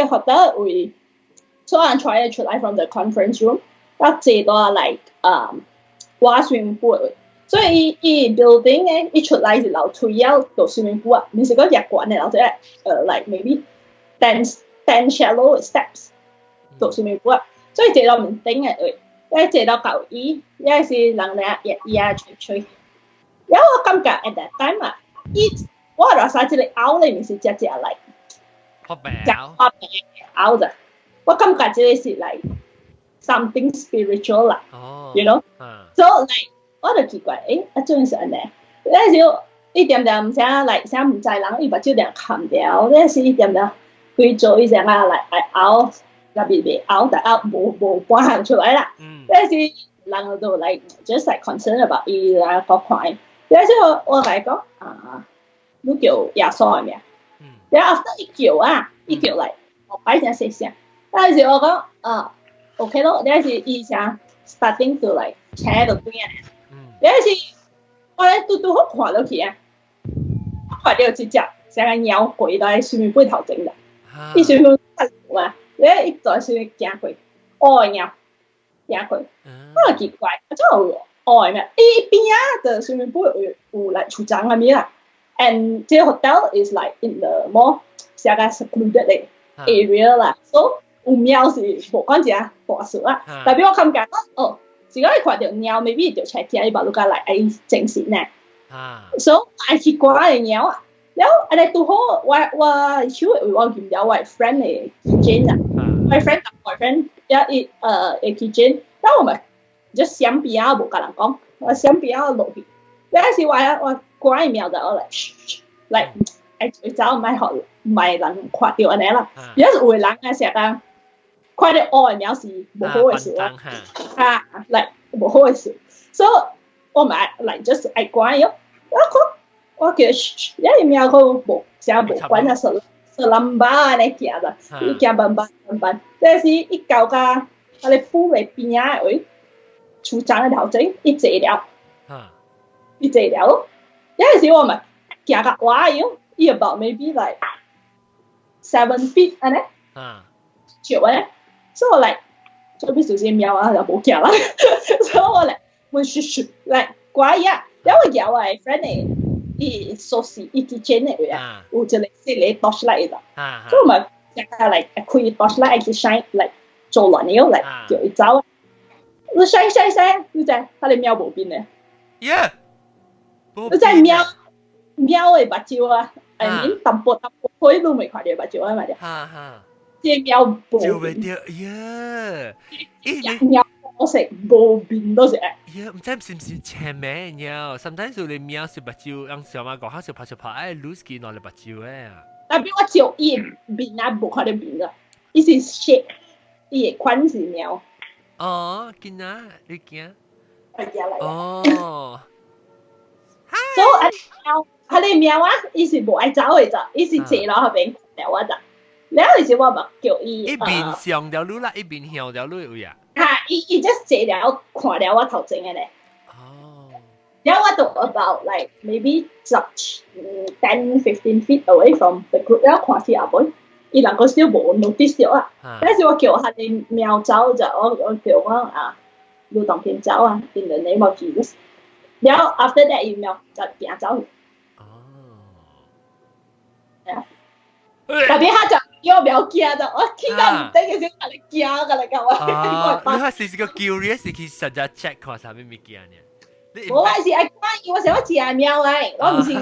Speaker 7: hotel 會 so I try 出嚟 from the conference room， 然後接到 like water swimming pool。所以伊 building 咧，伊出嚟是樓梯要到 swimming pool 啊，唔是講日館嘅樓梯like maybe 10 shallow steps 到 swimming pool 啊，所以坐到唔頂嘅，一坐到舊椅，一是人哋日吹，然後我感覺 at that time 啊，我話曬這個拗咧，唔是只嚟，
Speaker 2: 破病
Speaker 7: 拗咋，我感覺這個是like something spiritual 啦，you know，so like。我就奇怪，做咩事呢？那時候一點點聲嚟聲唔知人，伊把酒點冚掉，那時一點點佢做一聲嚟拗，特別別拗，但拗冇半行出來啦。那時人就like just like concerned about 伊啦個款，然後我嚟講你叫耶穌係咪啊？然後 after 一叫嚟，我擺聲寫聲。但係我講OK 咯，呢是以前 starting to like 請到邊嘅。呢是我咧都好看到佢啊，看到一隻成個鳥跪喺水面背頭整嘅，伊水面嘛，咧一在水面行過，鳥行過，好奇怪，真係咩？伊邊啊的水面背有嚟出張咁樣，and 這 hotel is like in the more 成個 secluded area 啦，所以有鳥是無關只大事啊，代表我感覺如果你看到鳥 ，maybe 就出聽伊把路家來愛證實呢。所以愛奇怪嘅鳥啊，然後我哋都好，我超會我見到我 friend 嘅 keychain 啊，我 friend 同我 friend 一keychain，但我咪就相比啊冇跟人講，我相比啊落去，有時我怪鳥就我嚟誒走唔係人看到安尼啦，有時會人啊成日。看到鳥是無好嘅事啦，嚟無好嘅事，所以我咪嚟just愛關咗，我叫因為鳥佢無成無關啊，是林巴安尼行啦，伊行慢，但是一到個我哋府嘅邊啊位，出張嘅頭前一坐了，有陣時我咪行個歪咗，伊 about maybe like 7 feet 安尼，少安尼。所以我嚟做啲小心貓啊，就冇驚啦。所以我嚟會説嚟怪呀，因為有個 friend 嚟，伊熟悉伊之前嘅嘢，有一個係嚟 torchlight 嘅，所以我咪日日嚟開 torchlight 去 shine 嚟做亂嘢嚟叫伊走。你 shine，你就係佢哋貓冇變嘅。
Speaker 2: Yeah，
Speaker 7: 你真係貓嘅目睭啊！誒，淡薄開都未看到目睭啊嘛啲。隻貓冇變。貓我食冇變都食。
Speaker 2: 唔知是唔是前面鳥？Sometimes 你貓是目睭，讓小馬講下小拍，lose 見我哋目睭嘅。
Speaker 7: 但係我照伊變啊，冇看到變噶，伊是 shape， 伊嘅款是貓。
Speaker 2: 哦，見啊，你見？
Speaker 7: 哦。所以貓，佢哋貓啊，伊是冇愛走嘅咋，伊是坐落後邊貓啊咋。然後時我咪叫伊
Speaker 2: 一邊上條路啦，一邊下條路有呀。
Speaker 7: 伊 just 坐了看了我頭前嘅咧。哦。然後我就 about like maybe 10-15 feet away from the group， 然後看起阿妹，伊兩個小冇 notice 咗啊。但是我叫佢哋喵走就我叫我你當邊走啊 ，in the name of Jesus。然後 after that 伊喵就行走。哦。係啊。特別佢就。要不要驚的？我聽到唔得嘅時候，你驚噶啦，咁啊！
Speaker 2: 你係是個 curious， 其實就 check 看下咩物件呢？
Speaker 7: 我係愛關於我想我食貓嚟，我唔是我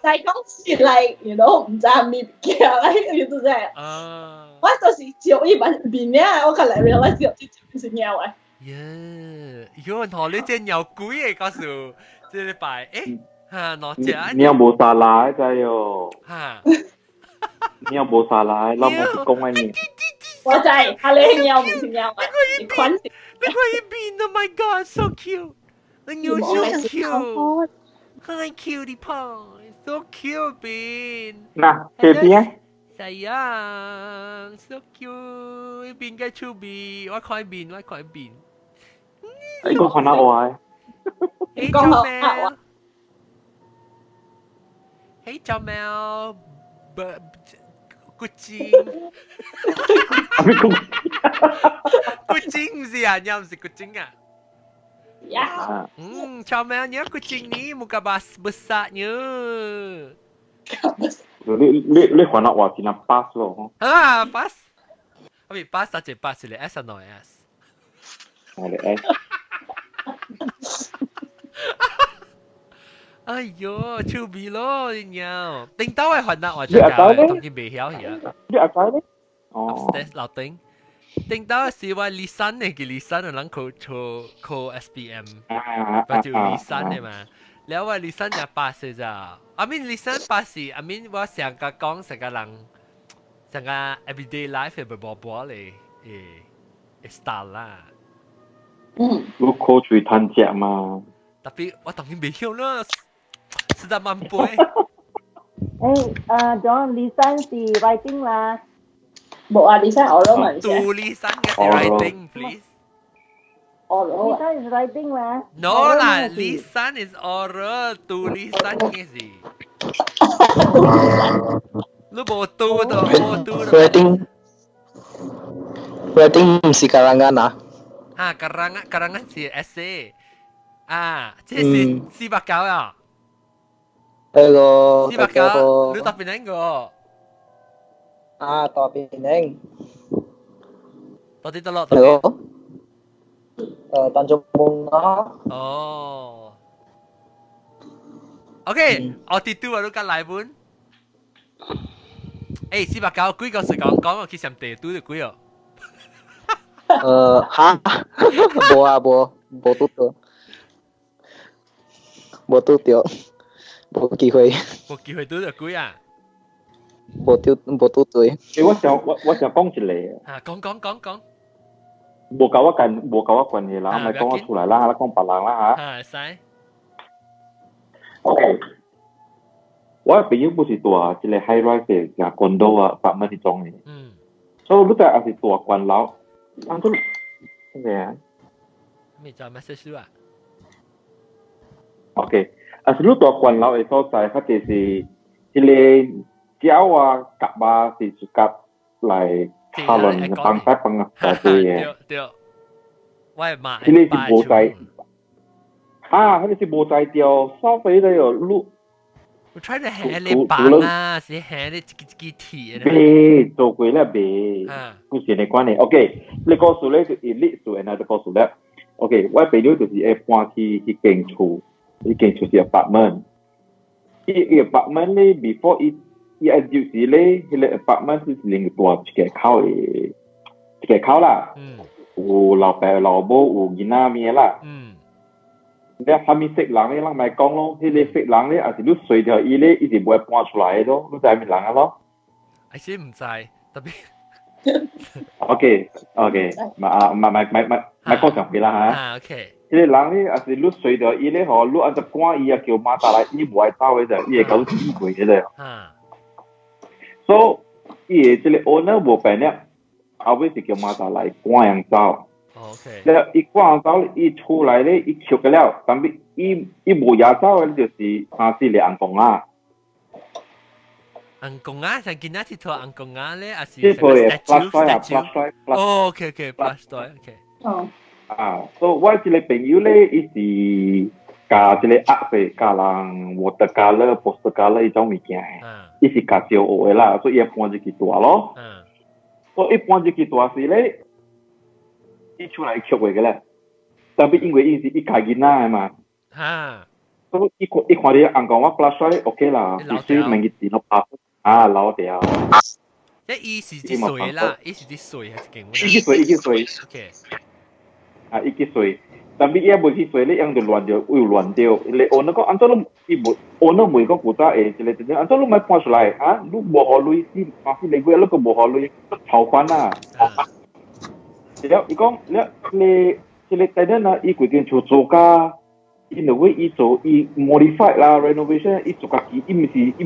Speaker 7: 在講是嚟，you know 唔知咩物件嚟，你都知。我就是照一般面啊，我看來 realize 有啲就是貓啊。
Speaker 2: 有人同你隻鳥龜嘅告訴，即係擺攞隻
Speaker 6: 鳥冇沙拉咋喲。貓冇沙拉，我冇講嘅嘢。
Speaker 7: 我就係你貓唔是貓啊！你看
Speaker 2: 伊變 ，Oh my God，so cute！ 你鳥 so cute，Hi cutie pie，so cute 變。
Speaker 6: 嗱，這邊。
Speaker 2: sayang so cute 變嘅出邊，我看變。
Speaker 6: 你講下我啊。
Speaker 2: Hey Jamel，kucing， kucing唔是啊，又唔是kucing啊。
Speaker 7: Ya.
Speaker 2: Comelnya kucing ni muka besarnya.
Speaker 6: Li kau nak wati nak pas lo.
Speaker 2: Ha, pas. Tapi pas tak je pas le S atau S.
Speaker 6: Ada S.
Speaker 2: Aiyo, cubi lo nhau. Tính tao ai hoạt động ở chỗ nào? Thông tin bị hiểu hiểu.
Speaker 6: Đi ở cái đấy.
Speaker 2: Upstairs lao tính. Tính tao làว่าลิซันเนี่ยกี่ลิซันหลังโค SPM ปัจจุบันลิซันเนี่ยมาแล้วว่าลิซันจะปัสจ้ะI mean ลิซันปัสI mean ว่า成個講成個人成個 everyday life 嘅波嚟style 啦
Speaker 6: 我 call 最攤隻嘛
Speaker 2: 特別我當然未曉啦 sudah mampu.
Speaker 3: John lisan si writing lah.
Speaker 7: Buat lisan oral mana?
Speaker 2: Tulisan ke si writing, please.
Speaker 7: Oral.
Speaker 3: Lisan is writing lah.
Speaker 2: No lah, lisan is oral, tulisan ke si. Lu botu tu, botu tu.
Speaker 8: Writing si karangan ah.
Speaker 2: Karangan si essay. Jadi si bakal ya.
Speaker 8: Hello.
Speaker 2: Si bakal, lu tak pinang go.
Speaker 8: Tao Penang.
Speaker 2: Tadi telok.
Speaker 8: Hello. Tanjung Bunga.
Speaker 2: Oh. Okay, altitude baru kan lai pun. Si bakal幾個時講我去上地都就幾哦。
Speaker 8: 冇拄到，冇拄到，冇機會，
Speaker 2: 冇機會都就幾啊？
Speaker 8: 冇拄對。
Speaker 6: 我想講一個。
Speaker 2: 講。
Speaker 6: 冇搞我關係啦，咪講我出來啦，講別人啦嚇。
Speaker 2: 使。
Speaker 6: OK。我朋友不是住一個 high rise 嘅 condo 啊，apartment 呢種嘅。所以你睇係住慣樓，按照咩啊？
Speaker 2: 咩就 message 啊
Speaker 6: ？OK，你住慣樓嘅所在，佢就是一個腳啊、腳啊是屬夾嚟討論幫嘅。
Speaker 2: 對，我係買。
Speaker 6: 佢哋是冇在，佢哋是冇在掉收費的有路。
Speaker 2: 我 try 嚟下你幫啊，是下你幾鐵啊？
Speaker 6: 別做過啦，別，不是你關係。OK，你告訴咧就 elite 做，然後就告訴咧。OK，我朋友就是會搬去間厝是 apartment。啲 apartment 咧 before 一入時咧，佢個 apartment 是另外一個口啦。有老爸老母有囡仔咩啦。你下面識人咧，人咪講咯。佢哋識人咧，還是你隨條伊咧，一直唔會搬出來咯。你知係咩人啊咯？I
Speaker 2: 先唔知，特別。
Speaker 6: OK，咪講上邊啦嚇。
Speaker 2: OK。
Speaker 6: 佢哋人咧，還是你隨條伊咧，嗬，你按照趕伊啊叫馬達來，伊唔會走嘅就，伊係搞機會嘅啫。So，伊係即個 owner 冇病咧，後尾是叫馬達來趕人走。
Speaker 2: OK。
Speaker 6: แล้วอีกกว้างเจ้าอีชูไหลเลยอีเขียวกันแล้วแต่อีบูยาเจ้าเลย就是ภาษีเลยอังกงอ่ะ
Speaker 2: อังกงอ่ะฉันกินน่าที่ทัวอังกงอ่ะเลยอ่ะสิ
Speaker 6: ที่ทัวstatue
Speaker 2: OK plush toy OK
Speaker 6: so ว่าจะเลยเป็นอยู่เลยอีสิกาจะเลยอัพไปกาลัง watercolor postercolor อีจ้องมีแก่อีสิกาเซียวโอเอล่ะ so อีปอนจะกี่ตัว咯so อีปอนจะกี่ตัวสิเลย一出來曲嚟嘅咧，特別因為伊是一家囡仔嘛，所以一看你硬講我 plus size OK 啦，必須明嘅電腦拍老掉。
Speaker 2: 伊是啲水啦，伊是啲水係勁。
Speaker 6: 一啲水
Speaker 2: ，OK。
Speaker 6: 一啲水，特別一冇啲水咧，樣就亂掉，會亂掉。你我那個按照你一冇，我那每個古仔誒，之類之類，按照你咪搬出來啊，你冇考慮啲，發現你個那個冇考慮炒飯啊。แล้วอีกองแล้วเลยแต่เนี่ยนะอีกคนช่วย做家因為伊做伊 modify 啦 renovation 伊做家己伊唔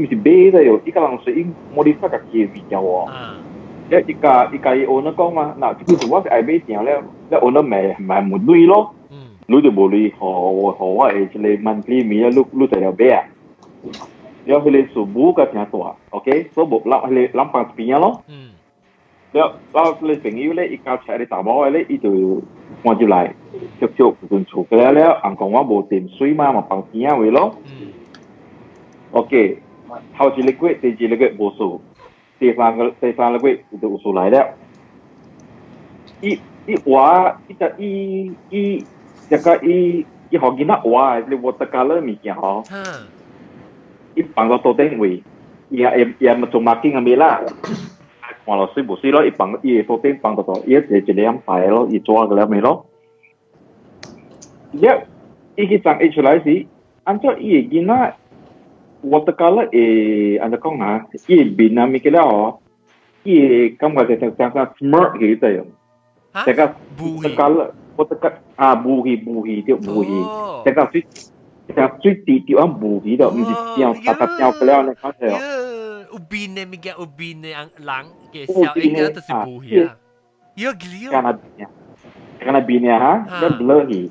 Speaker 6: 是買的喲伊個人說伊 modify 家己的物件喎แล้ว伊家伊 owner 講嘛嗱這個我是愛買定แล้ว owner 買冇鐳咯鐳就冇鐳我誒這個 monthly 咪你就要買啊แล้ว佢哋數目個挺大 OK 所以冇諗放邊咯แล้วเราเลยเป็นอยู่เลยอีกการใช้ในตาบอดเลยอีตัวมันจะไหลเชี่ยวๆคุณถูกแล้วอังกงว่าโบเต็มซุยมาปังเสียไว้แล้วโอเคเขาจะเล็กเว้ยจะเล็กเว้ยโบสูเตะฟังเล็กเว้ยจะอุสุไหลแล้วอีว่าอีจะจะก็อีหอกินน่ะว่าเรียกว่าตะการเริ่มมีเกี่ยวอีปังก็โตเต็งเว้ยอีมาจงมากิ้งอเมล่า話落水無水咯，伊放伊個頂放到度，伊一兩排咯，伊抓個了未咯？伊去長出來時，按照伊個囡仔，我得講啦，按照講啊，伊個面啊咪個了哦，伊個感覺就像 smart 嘅這樣，這個得講啦，我得講啊，無氣對無氣，這個水。像最低调啊无味道，唔是叫大家叫不了呢，看到。
Speaker 2: 有邊呢？咪叫有邊呢？人嘅小應該都是無嘢啊。有幾
Speaker 6: 干那邊啊？干那邊啊？哈，你blur去，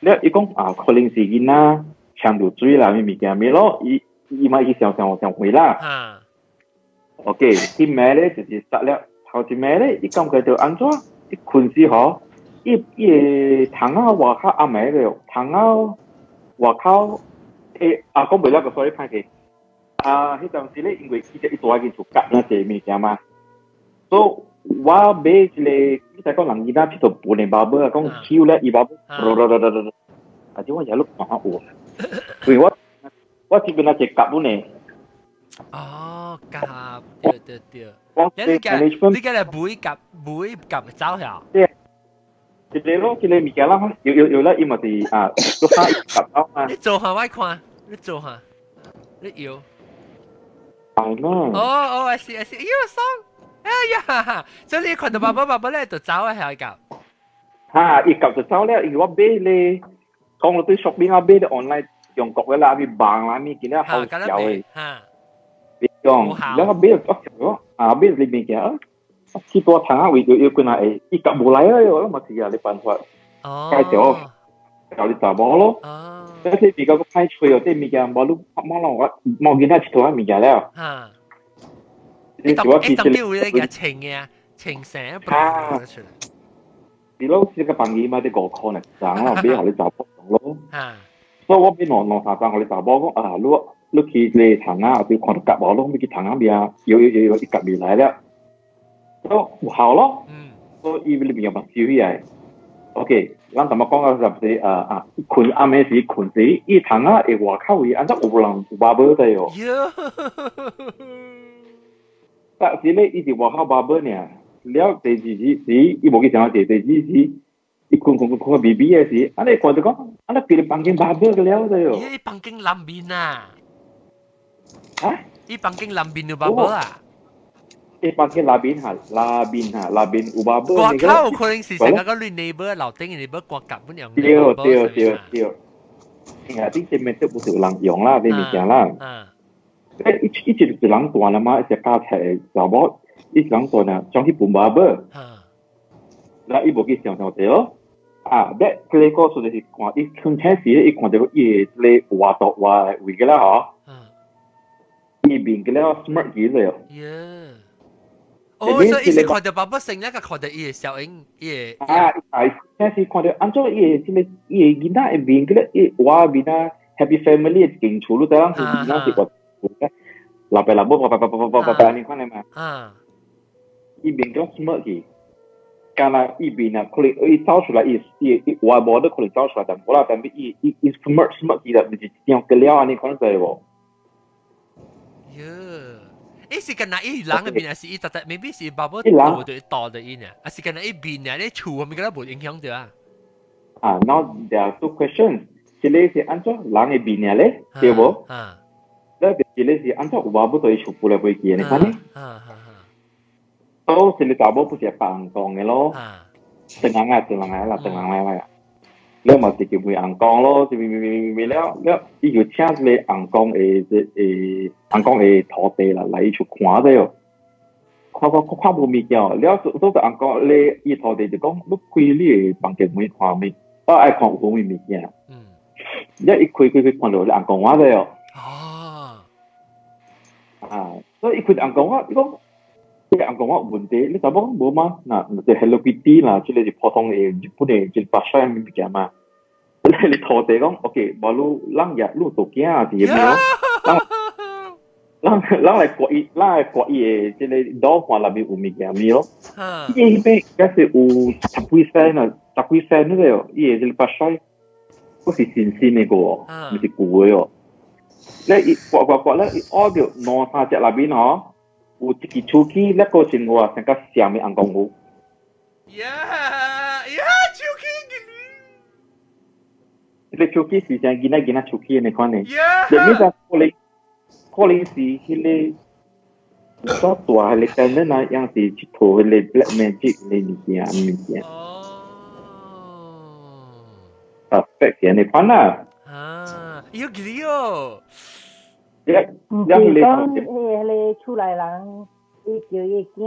Speaker 6: 你伊講啊，可能是囡仔搶到水啦，咪物件咪咯，伊咪伊想回啦。
Speaker 2: 哈。
Speaker 6: OK，啲咩咧就是實了，頭啲咩咧，伊感覺到安怎？伊困時嗬，伊窗啊外口阿妹嘅，窗啊外口講袂了個 sorry 歹嘅。迄陣時咧，因為伊一大個就夾那些物件嘛，所以我買一個，你睇講人囡仔去到半年爸爸啊，講翹咧，伊爸爸，啊，即我也錄講下我，所以我這邊那隻夾本呢。
Speaker 2: 哦，夾，對。你嘅嚟背夾走下。
Speaker 6: 一個咯，一個物件啦，有啦，伊嘛是啊，都下夾走嘛。
Speaker 2: 你做下我看，你做下，你要。
Speaker 6: 係咯。
Speaker 2: 哦，I see，要爽。哎呀，所以你看到爸爸咧就走啊，係夾。
Speaker 6: 嚇，伊夾就走咧，因為我買咧，講到對 shopping 啊，買咧 online 用國嘅啦，咪棒啦，咪見咧好少嘅。
Speaker 2: 嚇。
Speaker 6: 用，แล้วก็เบี้ยก็เบี้ยเลยมีแกที่ตัวทางอ่ะอยู่คนไหนอีกับบุไรแล้วมาที่อะไรปันว่าใกล้เดี๋ยวเราจะบอล咯แล้วที่มีก็ให้ช่วยที่มีแกบอลลูกมองเราก็มองกินได้ที่ตัวมีแกแล้ว
Speaker 2: 你當機會咧嘅情嘅情成一半出嚟。
Speaker 6: 你咯，呢個朋友嘛啲個可能爭啦，俾我哋就波咯。所以我俾攞下爭我哋就波講啊，ลูกขี่เลยถังอ่ะคือคนกลับบอกลูกไม่กี่ถังอ่ะเบียร์อยู่อีกกับมีหลายแล้วก็หาวล้อก็อีวิลมีอย่างบางสิ่งที่ใหญ่โอเคงั้นแต่มาก้องก็จะเป็นคุณอเมริกคุณสิอีถังอ่ะเอว่าเข้าอีอันจะอุบลังอุบาเบอร์ได้よแต่สิเลยอีที่ว่าเข้าบาเบอร์เนี่ยแล้วแต่จีอีบอกกี่จังแต่จีอีคุณบีบีเอสิอันนี้คนจะก็อันนั้นเป็นปังกินบาเบอร์กันแล้วได้よ
Speaker 2: อีปังกินลำบินอ่ะ
Speaker 6: ฮะ
Speaker 2: อีปังกินลำบินอุบาเบอร์อ่ะ
Speaker 6: อีปังกินลาบินอุบาเบอร์
Speaker 2: กว่าเข้าคนนึงสิเสกก็ลุยเนเบอร์เราเต็งเนเบอร์กว่ากับมันอย่าง
Speaker 6: เดียวนี่ไงที่จะเป็นตัวผู้สื่อหลังยองล่ะได้มีแก่ล่ะแต่อีจิตหลังตัวนะมาจะกล้าแถจะบอกอีหลังตัวน่ะจ้องที่ปุ่มบาเบอร์แล้วอีบอกกี่เสียงเดียวแต่เลยก็สุดที่กว่าอีคุณแท้สิอีคนเดียวอีเลยว่าต่อว่าวิ่งกันแล้วเหรออีบินกันแล้วสมาร์ทกี่เลย
Speaker 2: 哦，所以一直看到爸爸成日個看到伊個小英，伊個
Speaker 6: 但是看到按照伊個囡仔嘅面嘅咧，伊話面啊 Happy Family 嘅勁處咯，當然是那是個老爸老母你看嚟嘛，伊面咁 smart 嘅，但係伊面啊，可能伊走出來，伊話冇得可能走出來，但冇啦，但係伊 smart 嘅啦，唔係樣嘅了，你可能知喎。
Speaker 2: 是跟那一人嘅邊啊，是伊特特，maybe 是爸爸做對多的伊呢，啊是跟那一邊啊，你厝係咪嗰度冇影響到啊
Speaker 6: ？Now there are two questions，一個是按照人嘅邊啊咧，對冇？แล้ว一個是按照爸爸對厝鋪嚟背記，你睇呢？都是你爸爸不是辦公嘅咯，正硬啦，แล้วมาสิ叫會硬講咯，咪แล้ว伊就請你硬講嘅土地啦，嚟出看啫哟，看冇物件，แล้ว所以硬講你伊土地就講，你開你嘅房間門看咪，愛看有物件，แล้ว伊開看到你硬講話啫哟，所以伊開硬講話，伊講。你硬講話問題，你就講冇嘛？嗱，就 Hello Kitty 啦，即係普通嘅日本嘅即係白曬物件嘛。你土地講 ，OK， 冇人日路做驚啊，是咩咯？人嚟國嘅，即係島看入面有物件咪咯？依邊假設有10幾cent啊，10幾cent嗰個，依個即係白曬，嗰是新鮮嘅個，唔是舊嘅喎。你刮咧，屙掉兩三隻入邊嗬。有一支手機，那個是我成個上面硬講我。
Speaker 2: 手機
Speaker 6: 你手機是像囡仔手機你看呢？你就可能是迄個所大嘅燈咧，那樣是去塗迄個 black magic 嘅物件。spec 嘅你看啦。
Speaker 2: 要幾哦？
Speaker 3: 唔是講迄個厝內人，伊叫伊囝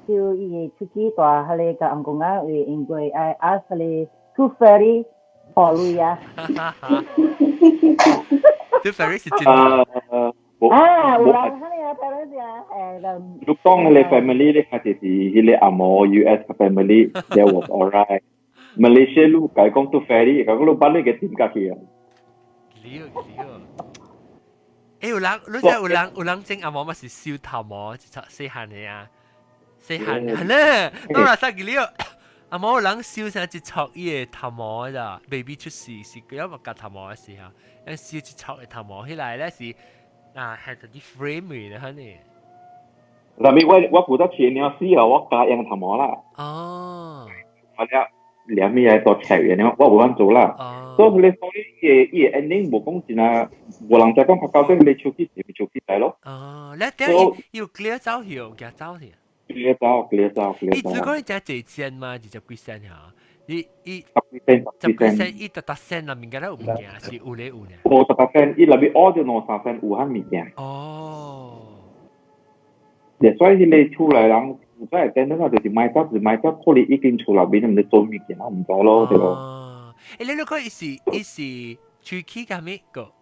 Speaker 3: 燒伊個出去大，迄個甲翁公仔會因為愛ask 迄個 Tooth Fairy 破類啊。
Speaker 2: Tooth Fairy 是真啊？
Speaker 3: 有人迄個 parents 啊，
Speaker 6: ลูกต้องใน family เลยค่ะที่ที่เลยUS family there was alright Malaysia ลูกไก่กงตัว ferry ก็ลูกบ้านเลยก็ทีมกันที่
Speaker 2: 有人，你知有人整阿毛嘛是燒頭毛，就細漢嘅啊，細漢係咧，當然曬幾了。阿毛人燒成一撮伊嘅頭毛咋 ，baby 出世是佢因為夾頭毛嘅時候，因燒一撮嘅頭毛起來咧是啊，係啲 frame 嚟嘅嚇你。
Speaker 6: 但係我負責前年試啊，我加樣頭毛啦。
Speaker 2: 哦。
Speaker 6: 我咧兩面係做斜嘅，我冇份做啦。所以你所以伊 ending 冇講真啊，冇人再講拍交聲，你手機就手機仔咯。
Speaker 2: 哦，你點要 clear 走去，夾走去。
Speaker 6: clear
Speaker 2: 你只講只幾錢嘛？就幾錢嚇？你10%，伊10%啦，物件有物件是有咧有咧。
Speaker 6: 冇10%，伊內邊 order 攞3%有限物件。
Speaker 2: 哦。
Speaker 6: 所以你出來人，所以等陣就是買咗，可能已經出來邊唔做物件，我唔做咯，對咯。
Speaker 2: 你講伊是出去㗎咩個？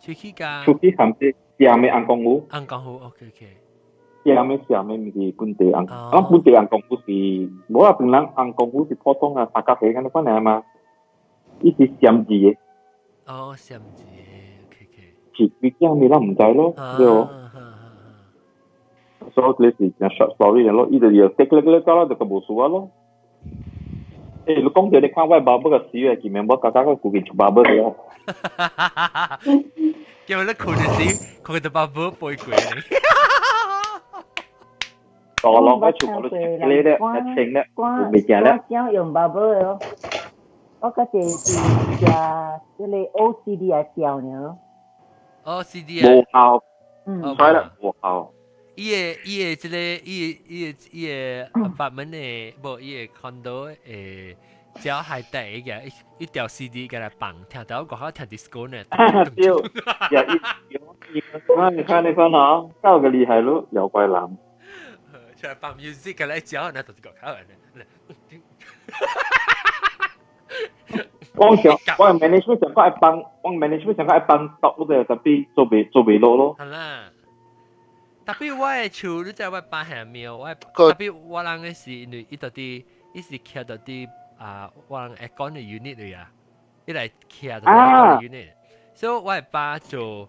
Speaker 2: 出去㗎。
Speaker 6: 出去含是下面安公屋。
Speaker 2: 安公屋 ，OK。
Speaker 6: 下面唔是本地安，本地安公屋是，冇話本人安公屋是普通啊，大家睇緊啲翻嚟嘛，伊是銜字嘅。
Speaker 2: 哦，銜字，OK。
Speaker 6: 是佢家咪啦唔知咯，對咯。所以你是 short story 咯，伊就要 take 咧咗就冇數咯。你講到你看我爸爸個事啊，見面我家家個附近出爸爸嘅咯。
Speaker 2: 叫你佢哋事，佢哋爸爸背過你。
Speaker 6: 我攞開出我都你咧，一清咧，未見咧。
Speaker 3: 我想用爸爸咯，我嗰隻是隻即係 OCD 係掉呢。
Speaker 2: OCD 啊。
Speaker 6: 無效，所以咧無效。
Speaker 2: 伊個即個伊個 apartment 誒，無伊個 condo 誒，只要係第一個一條 CD 嘅嚟放，聽到個好聽 disco 呢。
Speaker 6: 對，你看啊，夠個厲害咯，有怪人。
Speaker 2: 就係放 music 嘅咧，只要呢就個口人咧。
Speaker 6: 我 management 上個一幫，我 management 上個一幫 stop 嗰個，特別做未落咯。
Speaker 2: 係啦。特別我嘅厝，你知我爸係咩？特別我人嘅是因為伊到啲，伊是徛到啲啊，我人會講嘅 unit 嚟啊，伊來徛到啲 unit，所以我嘅爸做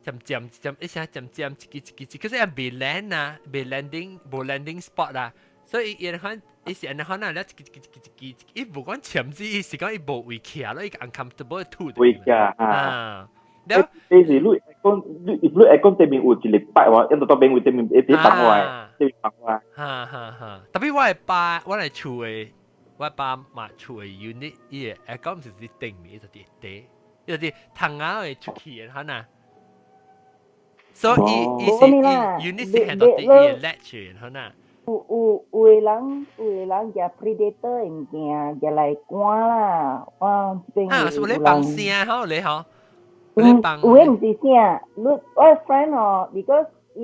Speaker 2: 漸，一下漸，一支，可是係未 land 啊，未 landing spot 啊，所以伊伊是安尼可能咧，伊無講潛字，伊是講伊無位徛咯，伊個 uncomfortable 吐的。
Speaker 6: 位徛啊。แล้วนี่ลูกไอ้ก้นเต็มมีอุดจิลิปะวะยังตัวเป็นอุดเต็มมีเต็มปังไว้เต็มปังไว้
Speaker 2: ฮ่าแต่พี่ว่าว่าในช่วยว่าป้ามาช่วยยูนิตไอ้ก้อนสิ่งที่ติ่งมีตัวเด็ดตัวเด็ดทางงานไอ้ชุดเขียนเขานะ so อีสิยูนิตสิเห็นตัวเด็ดเล็กเฉยเขานะ
Speaker 3: 有的人嘅 predator 唔驚，嘅嚟趕啦，哇！
Speaker 2: 是你放聲好你好。
Speaker 3: 有誒唔是啥，我 friend 哦 ，because 伊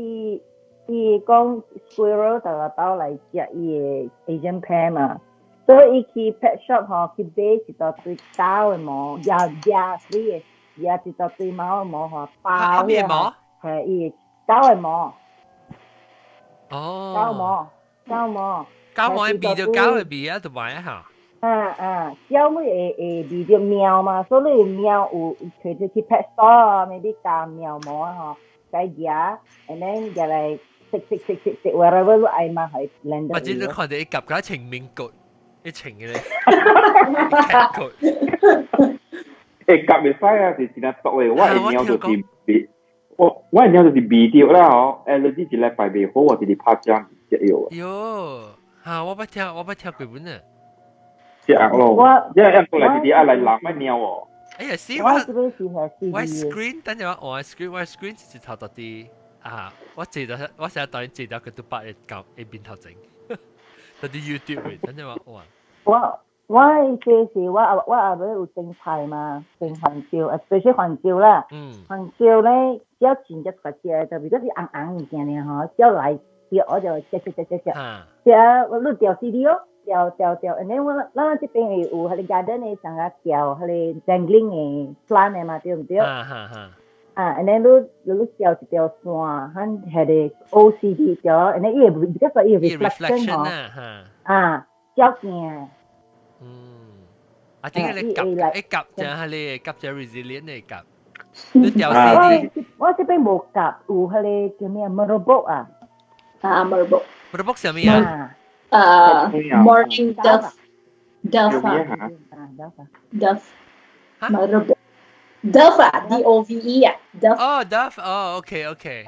Speaker 3: 講 squirrel 就到嚟食伊個 Asian pear 嘛，所以伊去 pet shop 吼去買一大堆狗嘅毛，抓free 嘅，抓一大堆貓嘅毛吼包嘅，係伊狗嘅毛。
Speaker 2: 哦。
Speaker 3: 狗毛
Speaker 2: 係味到狗嘅味啊，同埋啊嚇。
Speaker 3: 狗咪會味到貓嘛，所以貓有佢就去 pet store maybe 加貓毛啊嗬，計夾 and then 就嚟食 wherever 都愛嘛係 blend 得。
Speaker 2: 或者你看到一夾嗰情面骨，一情嘅咧，骨。
Speaker 6: 夾未使啊，是真係毒嘅，我係貓就是味，我係貓就是味掉啦嗬，誒你啲一禮拜未好，我哋拍張食藥。
Speaker 2: 喲，嚇我不聽佢本啊。
Speaker 6: 食咯，因為過嚟啲阿嚟攬乜鳥喎。
Speaker 2: 哎呀，死我 screen 等陣我 screen 是頭到啲啊，我成日當然記得佢都八日教一邊頭整，到啲 YouTube 等陣我。
Speaker 3: 我這時我後尾有種菜嘛，種番椒，最少番椒啦。番椒咧，只要剪一塊隻，就如果是硬硬物件咧嗬，只要來掉我就切。只我攞掉絲啲哦，掉，然後咱這邊有迄個 garden 嘅上下掉迄個 dangling 嘅 plant 嘅嘛，對唔對？然後你掉一條線，和迄個 OCD 掉，然後伊會比較說伊 reflection 嗬，照鏡。
Speaker 2: 啊，點解你夾就係你夾就 resilient 嚟夾？你掉絲啲。
Speaker 3: 我這邊冇夾，有迄個叫咩 merbok 啊
Speaker 7: ，merbok。
Speaker 2: merbok 係咩啊
Speaker 7: ？morning dove。merbok。Dove 啊 ，D-O-V-E 啊 ，Dove。
Speaker 2: 哦 ，Dove，哦，OK。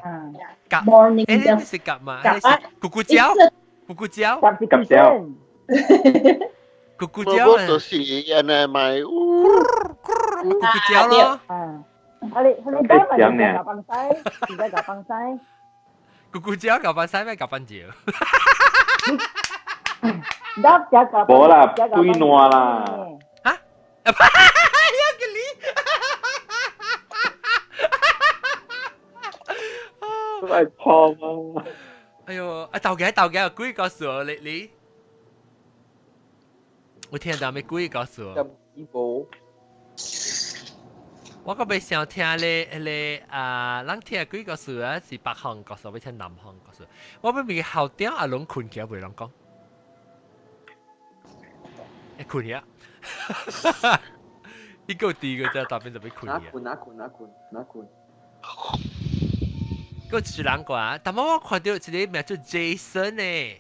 Speaker 7: 夾 morning dove。
Speaker 2: 你是夾嘛？咕咕椒。
Speaker 6: 夾椒。
Speaker 2: 咕咕椒啊！
Speaker 1: 就是人哋買
Speaker 2: 咕咕椒咯。
Speaker 3: 你帶埋嚟夾飯西，唔使夾飯西。
Speaker 2: 咕咕椒夾飯西咩夾飯椒？
Speaker 3: 得只夾。
Speaker 6: 冇啦，對挪啦。
Speaker 2: 嚇？有個你。
Speaker 6: 都係錯啊！
Speaker 2: 哎呦，豆嘅，故意告訴我你。我聽到咩故意告訴我？我個未想聽你人聽故意告訴我是北韓告訴我，要聽南韓告訴我。我明明後點阿龍困起，袂啷講？困起啊！呢個第一個就答辯就俾困起。
Speaker 8: 哪困？
Speaker 2: 個是人啩？但係我看到一個名叫 Jason 呢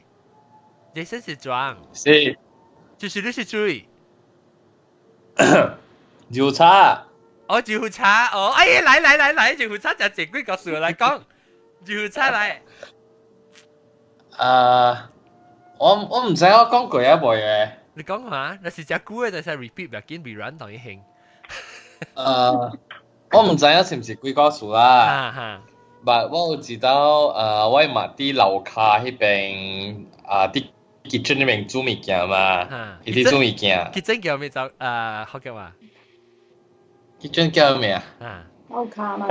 Speaker 2: ，Jason 是裝。
Speaker 9: 是。
Speaker 2: 就是你是水，
Speaker 9: 油茶。
Speaker 2: 哦，油茶哦，哎呀，來，油茶就正規告訴我來講，油茶來。
Speaker 9: 我唔知我講過一冇嘅。
Speaker 2: 你講下，那是只古嘅，但係 repeat 唔緊 rerun 同伊興。
Speaker 9: 我唔知影是唔是鬼故事啦。但我有知道我嘛啲樓下迄邊啲。kitchen 那邊煮物件嘛，一啲煮物件。
Speaker 2: kitchen 叫咩？好叫嘛
Speaker 9: ？kitchen 叫咩
Speaker 7: 啊？灶卡嘛。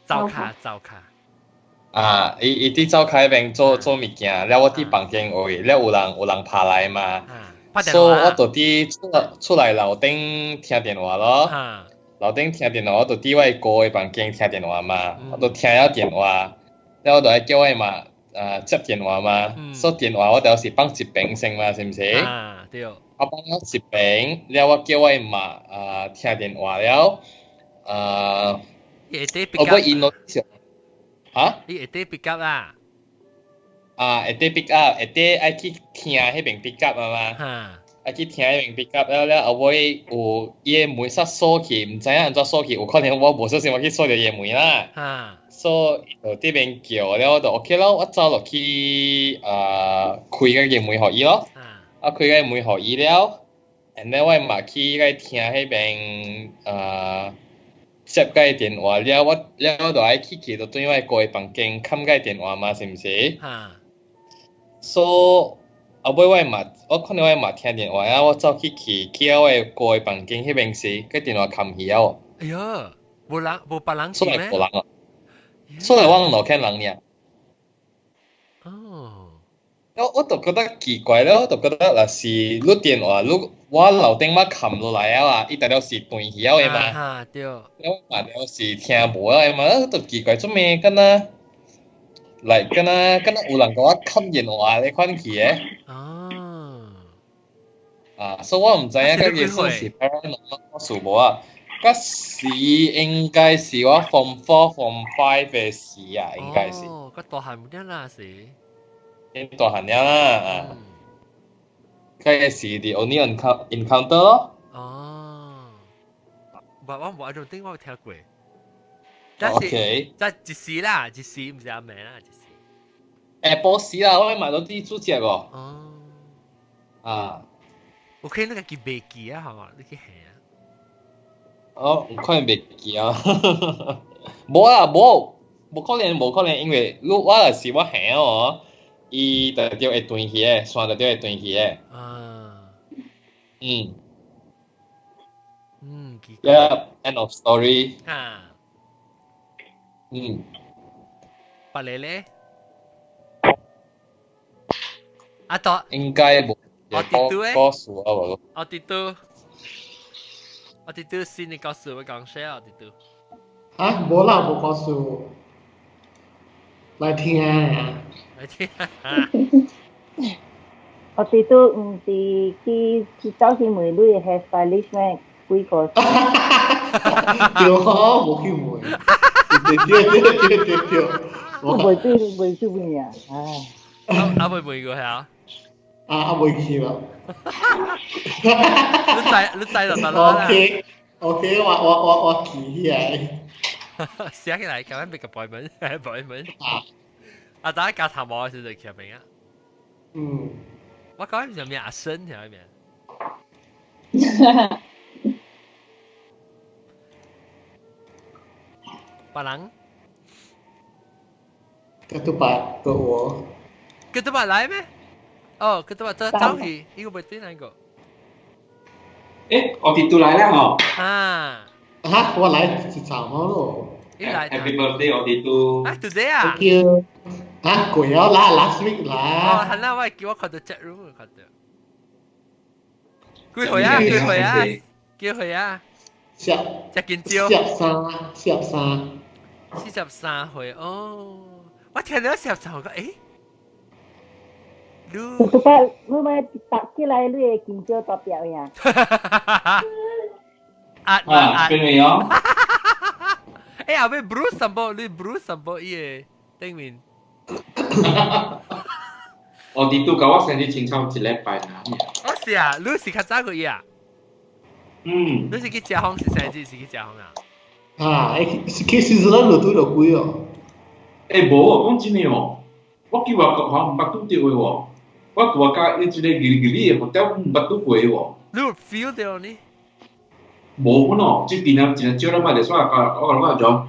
Speaker 2: 灶卡。
Speaker 9: 一啲灶卡嗰邊做物件，了我啲房間位，了有人爬來嘛。所以我就啲出來樓頂聽電話咯。樓頂聽電話，我就啲我個嘅房間聽電話嘛，我就聽咗電話，了我就係叫我嘛。接電話嘛，所以電話我哋有時幫接餅先嘛，是唔是？
Speaker 2: 對。
Speaker 9: 我幫我接餅，了我叫我嘛聽電話了，我個印度上，
Speaker 2: 你一啲 pick up 啦。
Speaker 9: 一啲 pick up，一啲愛去聽迄邊 pick up 啊嘛，愛去聽迄邊 pick up 了，我有伊個門煞鎖起，唔知影安怎鎖起，有可能我無小心我去鎖着伊個門啦。所以就啲邊叫了，我就 OK 咯，我走落去開個門互伊咯，開個門互伊了 ，and then 我嘛去個聽迄邊接個電話了，我就愛去到對我個房間冚個電話嘛，是唔是？所以後尾我可能我嘛聽電話啊，我走去我個房間迄邊時，個電話冚起啊！
Speaker 2: 哎呀，無別人
Speaker 9: 做咩？無人啊！所以我老聽人呀。我就覺得奇怪咯，我就覺得嗱是你電話，我樓頂乜冚落來啊，伊大概是斷去嘅嘛。
Speaker 2: 對。
Speaker 9: 我嘛有時聽無啊嘛，我就奇怪做咩敢若來敢若有人甲我冚電話咧款去嘅。所以我唔知影嗰件事是paranormal事無啊。嗰時應該是我 Form 4、Form 5嘅事啊，應該是。
Speaker 2: 個大漢啲啦是。
Speaker 9: 大漢啦，嗰時啲 only encounter 咯。
Speaker 2: 我I don't think 我有聽過。
Speaker 9: OK。
Speaker 2: 即係一時啦，一時唔是阿名啦，一時。
Speaker 9: 報時啦，我買到啲主隻喎。
Speaker 2: 我可以那個叫白記啊，係嘛？你去下啊？
Speaker 9: 唔可能白記啊！冇啊，冇可能，因為我是我下哦，伊就條會斷去嘅，線就條會斷去嘅。End of story。
Speaker 2: 白嚟咧，多
Speaker 9: 應該冇
Speaker 2: 我跌到咧，
Speaker 9: 告訴我
Speaker 2: 我跌到先你告訴我講聲我跌到。
Speaker 10: 啊，冇啦，冇告訴我，來聽啊！
Speaker 2: 來聽
Speaker 3: 我哋都唔是去走去問你 hair stylist 咩？幾個？
Speaker 10: 對好，冇去問。對。
Speaker 3: 我未去問啊！唉。
Speaker 2: 未問過係
Speaker 10: 啊，未去啦。
Speaker 2: 你制就得啦。
Speaker 10: OK，我記起來。
Speaker 2: 寫起來，咁樣俾個背文。大家教談話時就記明啊。我講上面阿生喺入面。白人。
Speaker 10: Ketupat tu我。
Speaker 2: Ketupat來咩？哦，ketupat走去，呢個唔對哪個？
Speaker 11: 我哋都來了嗬。
Speaker 10: 我來是早麼咯？
Speaker 2: 你來
Speaker 11: Happy birthday 我哋都。
Speaker 2: today 啊
Speaker 10: ？Thank you。過咗啦 ，last week 啦。
Speaker 2: 係啦，我叫我看到 chat room 看到。幾歲啊？幾歲啊？
Speaker 10: 隻見招。
Speaker 2: 43歲哦。我聽到43個
Speaker 3: Ketupat, lu mai tak kira lu yang kinjo top ya ya.
Speaker 11: Bên mình không?
Speaker 2: Abe Bruce sambo iya, teng min.
Speaker 11: 我哋都搞我生日清炒一禮拜啦。
Speaker 2: 是啊，你是較早個嘢啊？你是去食飯是生日是去食飯啊？
Speaker 10: 其實咱落對就貴哦。
Speaker 11: 無講真嘅哦，我叫話唔捌拄着嘅喎。我國家你一個日嘅 hotel 唔捌拄過喎。
Speaker 2: 你有 feel 到呢？
Speaker 11: 冇咯，即邊啊，真係少啦嘛，就所以我講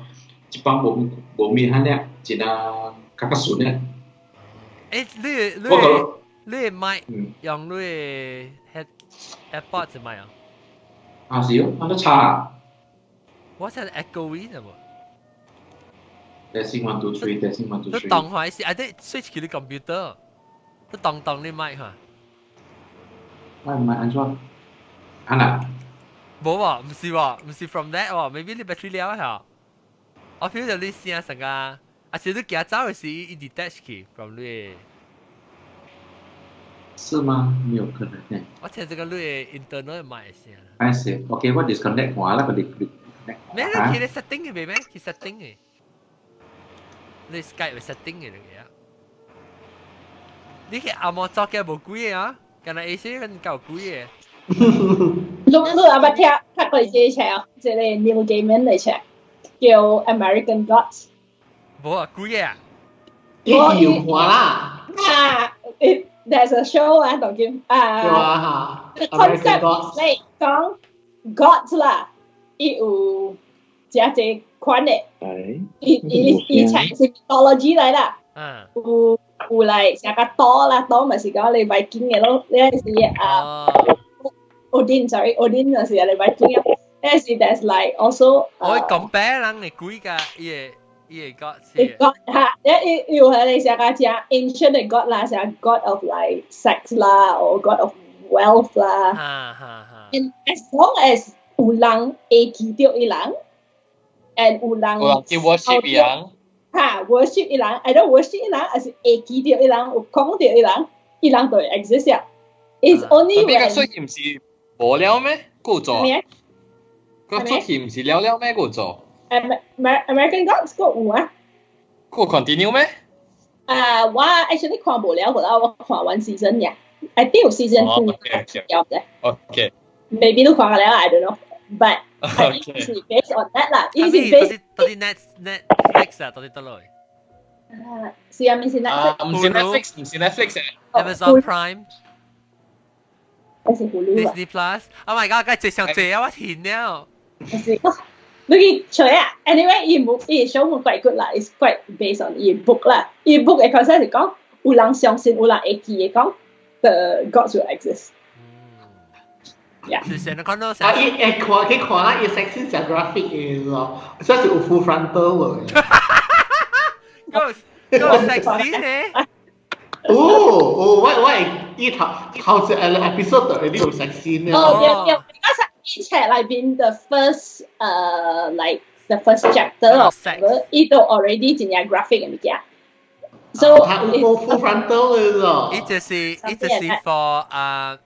Speaker 11: 一幫冇面慳咧，真係較順咧。
Speaker 2: 你嘅麥用你嘅 AirPods 係咪啊？
Speaker 11: 是哦，都差。
Speaker 2: 我真係 echoey 啫喎。
Speaker 11: Testing 1 2 3 testing 1 2 3。
Speaker 2: 都當係是，你 switch 佢啲 computer，都當啲麥嚇。
Speaker 11: 唔係安裝，嗱。
Speaker 2: 冇喎，唔是 from that 喎 ，maybe 你 battery 了嚇。我 feel 到你聲成個，是你夾走嘅時一 detach 佢 from 你。
Speaker 11: 是嗎？沒有可能呢。
Speaker 2: 我聽這個你 internal 嘅麥聲。
Speaker 11: I see. OK，我 disconnect 完啦，個 disconnect。
Speaker 2: 咩？佢哋 setting 嘅咩？佢 setting 嘅。你 Skype 嘅 setting 嘅嚟嘅。你嘅阿莫作嘅冇貴啊，但係 AC 跟夠貴嘅。
Speaker 7: Lu apa tiap tak boleh cakap, jadi Neil Gaimanเลยcakap, 叫 American Gods.
Speaker 2: 冇啊，貴啊！
Speaker 10: 要話啦。
Speaker 7: There's a show 啊，同叫the concept 嚟講 Gods 啦，有這款嘅，以前是 mythology 嚟啦，有嚟成個多啦，多咪是講你Viking嘅咯，呢係Odin 嗰時你Viking啊，呢時 there's like also
Speaker 2: 我compare 人哋貴㗎，嘢 God
Speaker 7: 係 God 嚇，要係你成個隻 ancient 嘅 God 啦，成個 God of like sex 啦，或 God of wealth 啦。And as long as 有人會記到伊人 ，and 有人
Speaker 9: 去 worship 伊人，worship
Speaker 7: 伊人，I don't worship 伊人，而是會記到伊人，有講到伊人就會 exist 呀。It's only when
Speaker 9: 所以唔是無聊咩？故做個出戲唔是了咩？故做
Speaker 7: American Gods 個有啊，
Speaker 9: 個 continue 咩？
Speaker 7: 我 actually 看無了，我看完 season 呀，I think 有 season 2有嘅。
Speaker 9: Okay.
Speaker 7: Maybe 都看咗I don't know, but I think it's based on that 啦。
Speaker 2: 呢啲 based 到啲 Netflix 啊，到啲得來。
Speaker 7: 是啊，唔是 Netflix。
Speaker 9: 唔是 Netflix，唔是 Netfix 嘅。
Speaker 2: Amazon Prime。Hulu Disney Plus。Oh my god，梗係最上最啊！我天了。
Speaker 7: 你去除啊 ，anyway， 依 show 冇 quite good 啦 ，it's quite based on 依 book 啦。依 book 嘅 concept 係講，有人相信，有人會記嘅講，the gods will exist。
Speaker 2: 是先看到
Speaker 10: 啊，伊看啦，伊 sexy 只 graphic 嘅咯，即係有 full frontal 喎。
Speaker 2: 夠 sexy 呢？
Speaker 10: 我伊頭隻 episode 度你有 sexy 呢？
Speaker 7: 哦，because each had like been the first like the first chapter of it already 真係 graphic 嘅物件。So
Speaker 10: full frontal 嘅咯。
Speaker 2: 伊就是 for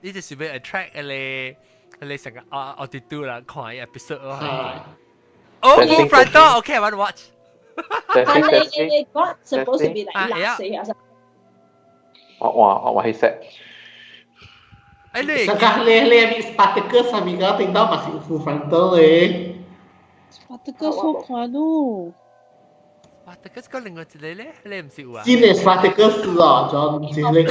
Speaker 2: 伊就是要 attract 你成個我哋都啦看 episode 咯。Oh full frontal okay I want to watch。and
Speaker 7: it got supposed to be like last year or something。
Speaker 12: 我係識。
Speaker 10: Sekarang ni Spartacus kami kau tinggal masih full frontal eh.
Speaker 13: Spartacus 好看咯。
Speaker 2: Spartacus 嗰另外一個咧，你唔識啊？
Speaker 10: 真係 Spartacus 啊，就唔知你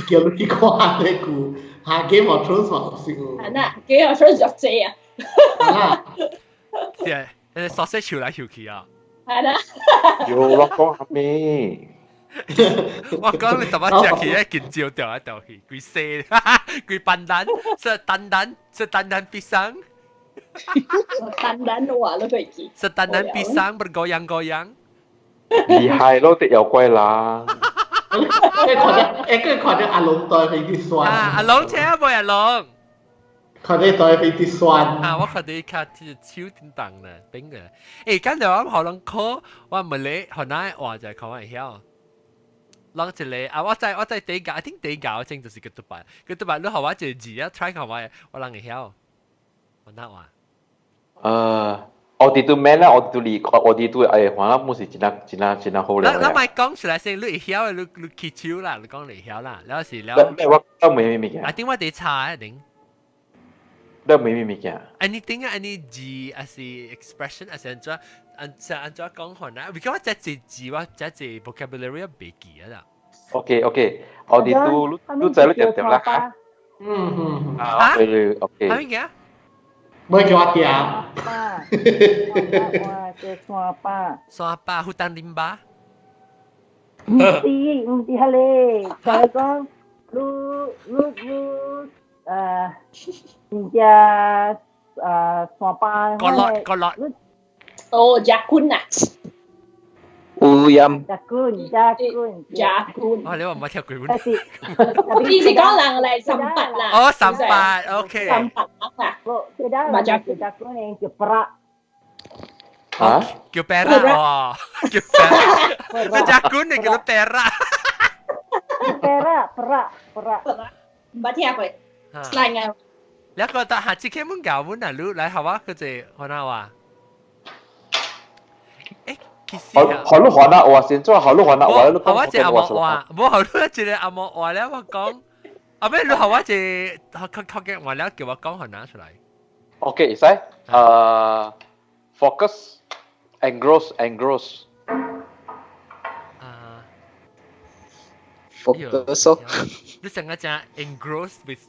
Speaker 10: 叫你去看呢個，下 Game of Thrones 嘛唔識喎。
Speaker 7: 係啦 ，Game of Thrones 弱者啊。
Speaker 10: 係啦。
Speaker 2: 係，你sausage 跳嚟跳去啊。
Speaker 7: 係啦。
Speaker 12: 有我講下咩？
Speaker 2: 我講你怎麼食起一件照掉一掉去，佢死，佢笨蛋，是蛋蛋pisang。
Speaker 7: 蛋蛋話都可以記。
Speaker 2: 是蛋蛋pisang bergoyang-goyang。
Speaker 12: 厲害咯，啲有鬼啦。
Speaker 10: 佢看到阿龍帶佢啲酸。
Speaker 2: 阿龍請冇阿龍。
Speaker 10: 佢哋帶佢啲酸。
Speaker 2: 我看到佢超點當啦，邊個？誒，今日我可能考我唔理，可能話就係考完曉。攞一個我在第一屆，I think 第一屆我整就是佢讀你學我一個字啊 ，try 看我能會曉，我哪話？
Speaker 12: 我哋都咩啦？我哋都可能冇是真好咧。
Speaker 2: 你咪講出來先，你會曉，你揭睭啦，你講你曉啦，你有時你。
Speaker 12: 我冇咩嘅。
Speaker 2: I think 我哋查一定。
Speaker 12: 都冇咩嘅。
Speaker 2: Anything 啊 ，any 字還是 expression 還是按怎講可能？因為我這字我這字 vocabulary 未記啊啦。
Speaker 12: OK， 我哋都在度點啦嚇。啊，對 ，OK。
Speaker 2: 係咩嘅？
Speaker 10: 唔係叫我點。
Speaker 3: 哇，這山巴。
Speaker 2: 山巴 hutan rimba。
Speaker 3: 唔是係咧，就係講你人家山巴。
Speaker 2: 角落。
Speaker 7: 哦，Jakun 啊。
Speaker 8: 烏陰。
Speaker 7: Jakun。
Speaker 2: 哦，你話唔係跳鬼本。
Speaker 7: 意思講人嚟三八啦。
Speaker 2: 哦，三八 ，OK。
Speaker 7: 三八啦。
Speaker 3: Mà Jakun này叫 Perak。
Speaker 12: 嚇？
Speaker 2: 叫 Perak 哇，叫 Perak。個 Jakun 你叫 Perak。
Speaker 3: Perak。
Speaker 7: 唔捌聽過。slang 啊。
Speaker 2: 你覺得下次佢們教本啊，你嚟係嘛？佢哋可能話。
Speaker 12: 好多可能話先做，好多可能話你
Speaker 2: 講。我只阿莫話，冇好多一個阿莫話咧，我講，後尾你後我只確嘅話咧，叫我講可能出嚟。
Speaker 12: OK， 使focus engross。
Speaker 8: focus。
Speaker 2: 你成日講 engross with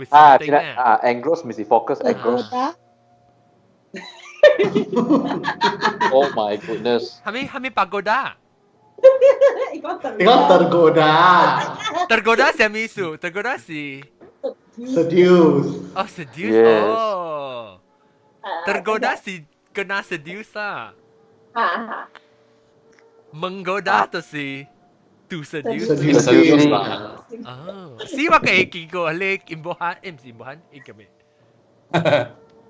Speaker 2: something 咧。
Speaker 12: engross 咪是 focus。Oh my goodness.
Speaker 2: 係咪pagoda?
Speaker 10: Ikaw tergoda.
Speaker 2: Tergoda siya misu. Tergoda si
Speaker 10: seduce.
Speaker 2: Oh, seduce.
Speaker 12: Yes.
Speaker 2: Oh. Tergoda si kena seduce ah. Menggoda to si to seduce.
Speaker 12: Seduce.
Speaker 2: Oh. Si wa kay kiko lek imbohan, si imbohan ikame.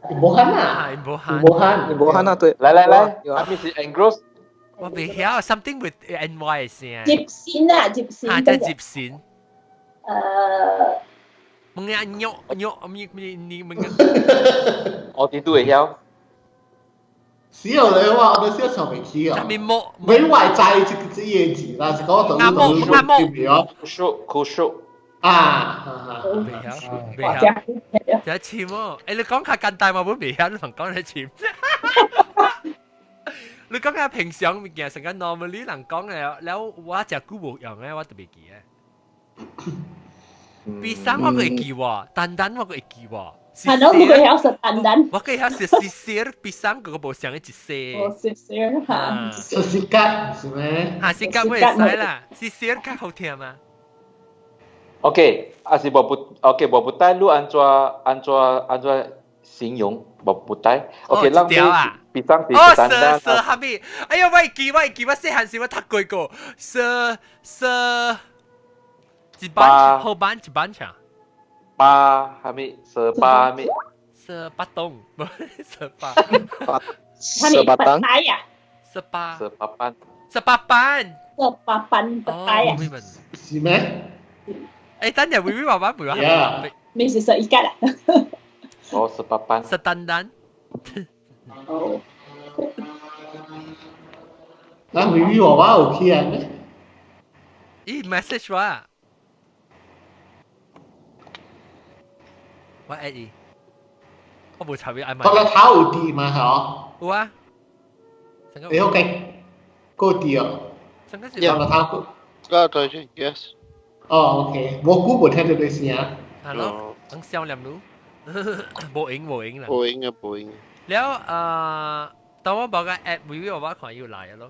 Speaker 10: Imbohan ah.
Speaker 8: Imbohan ah 對。
Speaker 12: 來，他們是 engross。
Speaker 2: 我未曉 something with ny 先。
Speaker 7: 接線啊，接線。
Speaker 2: 嚇，即係接線。mga nyok ni mga。
Speaker 12: 我哋都會曉。
Speaker 10: 只有你話，我哋先從未起啊。
Speaker 2: 咩木？
Speaker 10: 你話齋隻嘢字啦，是講到
Speaker 12: Kusuk。
Speaker 10: 啊，
Speaker 2: 未曉，有一次喎，你講下近代我本未曉，你同講一次。你講下平常物件，成個 normally 人講嘅，แล้ว我隻股冇用咧，我特別記嘅。ปี生我會記喎，蛋蛋我會記喎。
Speaker 7: 係咯，我會曉食蛋蛋。
Speaker 2: 我會曉食sisir，ปี生嗰個冇上一隻色。
Speaker 7: 哦，sisir 嚇。
Speaker 10: sisir 係咩？
Speaker 2: 嚇，sisir 我會使啦，sisir 較好聽嘛。
Speaker 12: OK，是无不 OK， 无不带路安怎形容无不带 ？OK， 咱比上是单单。
Speaker 2: 蛇哈咪，哎呀，我記，我細漢時我讀過個蛇，一班後班一班場。
Speaker 12: 巴哈咪蛇巴哈咪。
Speaker 2: 蛇巴東，唔係蛇巴。
Speaker 7: 蛇巴東。
Speaker 2: 蛇巴。
Speaker 12: 蛇巴班。
Speaker 7: 蛇巴班不帶啊？
Speaker 10: 是咩？
Speaker 2: 誒，等陣微娃娃陪我。
Speaker 7: 你是十一個啦。
Speaker 12: 哦，十八班。
Speaker 2: 十單單。
Speaker 7: 哦。
Speaker 10: 啊，微娃娃有去啊咩？
Speaker 2: 咦 ，message 話。我 at 伊。我冇查佢嗌埋。
Speaker 10: 佢個頭有啲嘛係？
Speaker 2: 有啊。
Speaker 10: 你 OK？嗰啲啊？
Speaker 2: 有
Speaker 10: 個頭。
Speaker 1: 個對住 yes。
Speaker 10: 哦 ，OK， 我估冇聽到你聲啊。
Speaker 2: 係咯，等笑念咯。冇影啦。
Speaker 1: 冇影。
Speaker 2: แล้วตอนว่าบอกว่าแอดวิวว่าขออยู่หลาย咯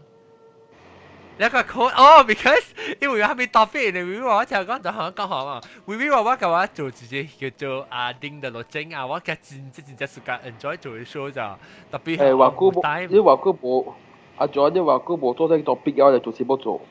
Speaker 2: แล้วก็โค้ดbecause 因為佢咪答翻人哋วิวว่า就講就講講啊วิวว่า嘅話做自己叫做定的路徑啊我嘅真係enjoy 做嘅 show 咋特別係
Speaker 12: 話估冇你話估冇仲有話估冇做呢個 topic 我就做乜做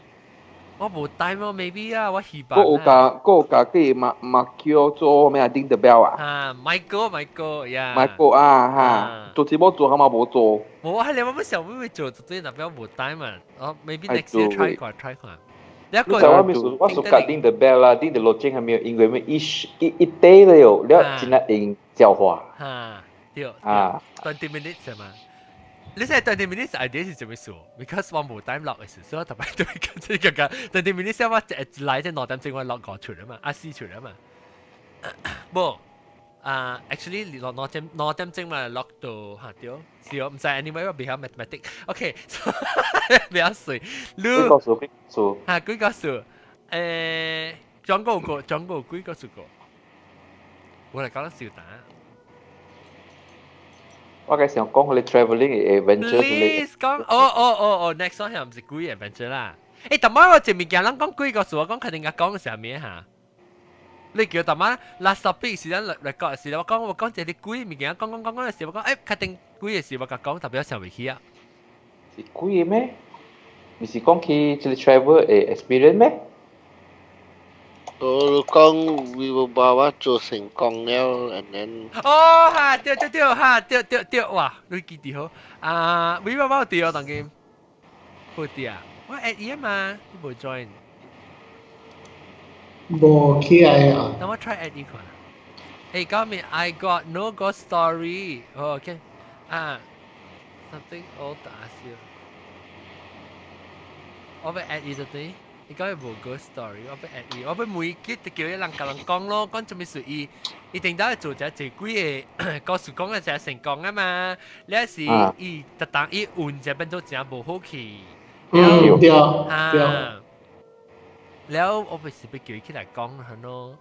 Speaker 2: 我冇time咯 maybe 啊我希望
Speaker 12: 嗰個嘅馬叫做咩啊 Ding the Bell
Speaker 2: 啊 Michael 呀
Speaker 12: Michael 啊做節目做係咪冇做
Speaker 2: 冇啊你有冇想會做對特別冇 time 啊maybe next year try 下你一個
Speaker 12: 我屬格 Ding the Bell 啦 Ding the Logic 係咪因為咩一day 了了只能用教化
Speaker 2: 對20 minutes 係嘛你真係20 minutes idea 是怎麼做 because 我冇 time 落嘅時所以特別對即係個20 minutes 我嚟即係攞點正我落個出啊嘛4出啊嘛冇actually 攞點正我落到嚇掉是我唔知 anyway 我比較 mathematic OK 比較水
Speaker 12: 幾個數
Speaker 2: 幾個數講過幾個數過我嚟講得笑打
Speaker 12: 我嘅想講佢哋 travelling adventure
Speaker 2: 嚟。講next one 係唔是鬼 adventure 啦？誒，但係我前面講人講鬼個數，我講肯定講嘅時候咩嚇？你叫但係 last topic 時間嚟講嘅時，我講這啲鬼物件，講嘅時，我講誒，肯定鬼嘅時，我講特別上會去啊。
Speaker 12: 是鬼咩？你是講去這裡 travel experience 咩？
Speaker 1: 我講會冇辦法做成功了 and then
Speaker 2: 嚇對嚇對哇你記得好會冇辦法對我當佢好啲啊我 at 伊嘛你冇 join
Speaker 10: 冇起來啊
Speaker 2: 等我 try at 伊看Hey got me I got no ghost story okay something old to ask you 我會 at 伊就對你講係無個 story， 我俾 at 伊，我俾每幾就叫啲人甲人講咯，講做咩事伊定到做隻最貴嘅，告訴講嘅就係成功啊嘛。你有時伊特登伊換隻變做真無好去，
Speaker 10: 對，
Speaker 2: แล้ว我咪是俾叫伊起來講下咯。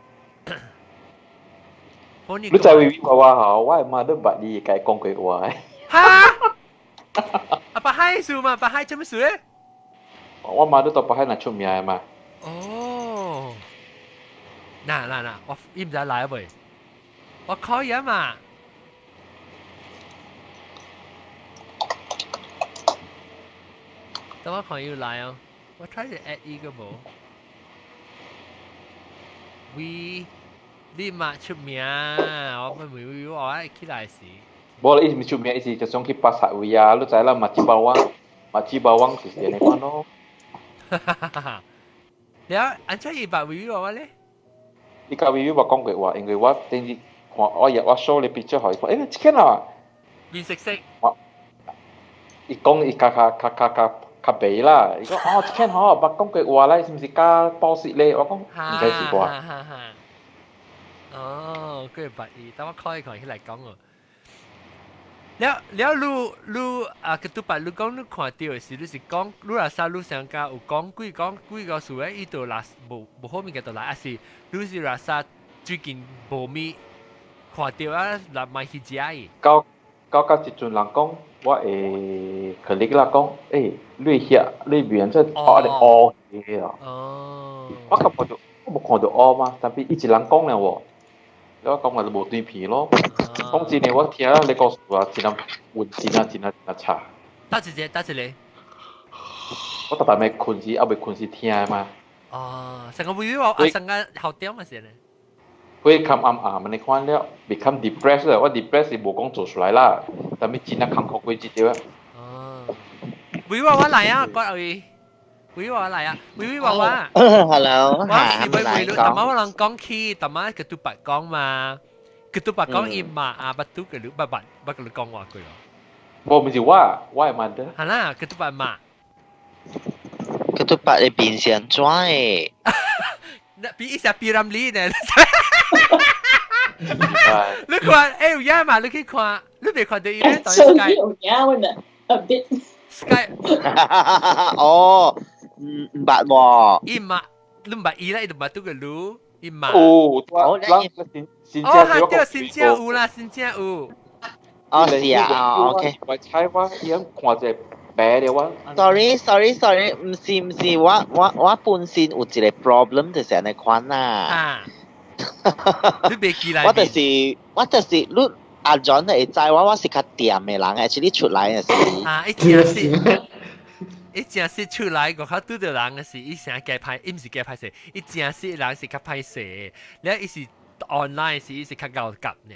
Speaker 12: 你在微博話好，我係媽都捌你解講過話。
Speaker 2: 嚇！巴海數嘛，巴海做咩事咧？
Speaker 12: 我媽都到巴海那出名嘅嘛。
Speaker 2: 哦，嗱，我唔使嚟未？我可以啊嘛。等我可以嚟啊！我 try to add 依個冇。We 你嘛出名，我咪我起來時。
Speaker 12: 冇啦，伊唔出名，伊是就想去巴薩維啊，你知啦，馬吉巴王是點樣咯？
Speaker 2: แล้วอันช่วยอีกแบบวิวว่าเลย
Speaker 12: 你甲วิว話講過話，因為我等於我 show 你 picture 佢講，誒，這個啊，
Speaker 2: 變色，
Speaker 12: 伊講伊較白啦，伊講哦，這個好，捌講過話咧，是唔是加寶石咧？我講唔知是啩。
Speaker 2: 哦，佢係白衣，等我開佢起嚟講喎。แล้วรู้กระตุกปัดรู้ก้องรู้ขวาเดียวสิรู้สิก้องรู้ราซารู้เสียงกาอุก้องกุยก็สวยอีตัวลาสบุหัวมีกันตัวลาสิรู้สิราซา最近無咪ขวาเดียวลาไม่ฮิจิไอ
Speaker 12: 到一陣人講我誒佢哋啦講誒你邊即係學你學嘅啊我感覺到我冇看到惡嘛，但係一直人講了喎，你話講話就冇對片咯。講真嘅，我聽你告訴我，真係換真係差。
Speaker 2: 打一個。
Speaker 12: 我特別咪困時，後尾困時聽嘛。
Speaker 2: 哦，成個會話，成個後點嘅時咧。
Speaker 12: 會咁暗你看了 become depressed 了，我 depressed 是冇講做出來啦，但係真係坎坷過這條。
Speaker 2: 哦，會話我嚟啊，各位。會話嚟啊，會話話。
Speaker 14: Hello，
Speaker 2: 我是會但係我能講起，但係佢都白講嘛，佢都白講伊嘛啊，不都佢不佢講話佢咯。
Speaker 12: 冇唔是ว่า係嘛的。
Speaker 2: 係啦，佢都白嘛。
Speaker 14: 佢都白你變成怎誒？
Speaker 2: 比一下比ramli呢？你看，哎有呀嘛？你去看，你別看到伊咧，
Speaker 7: 所以有呀，我哋 a bit
Speaker 2: Sky。
Speaker 14: 哦，唔白喎。
Speaker 2: 伊嘛，你唔白伊咧，伊就白都個路，伊嘛。
Speaker 12: 哦，
Speaker 2: 新加新加有啦，新加有。
Speaker 14: 哦，是啊，OK。
Speaker 12: 我猜我已經看隻白嘅話。
Speaker 14: Sorry，唔是，我本身有一個 problem 就是安尼款啦。
Speaker 2: 你別記來。
Speaker 14: 我就是你阿 John 會知我是較掂嘅人，actually 出來嘅時。
Speaker 2: 啊，伊真是出來個較拄到人嘅時，伊成假歹，伊毋是假歹勢，伊真是人是較歹勢。你伊是 online 時，伊是較高級呢。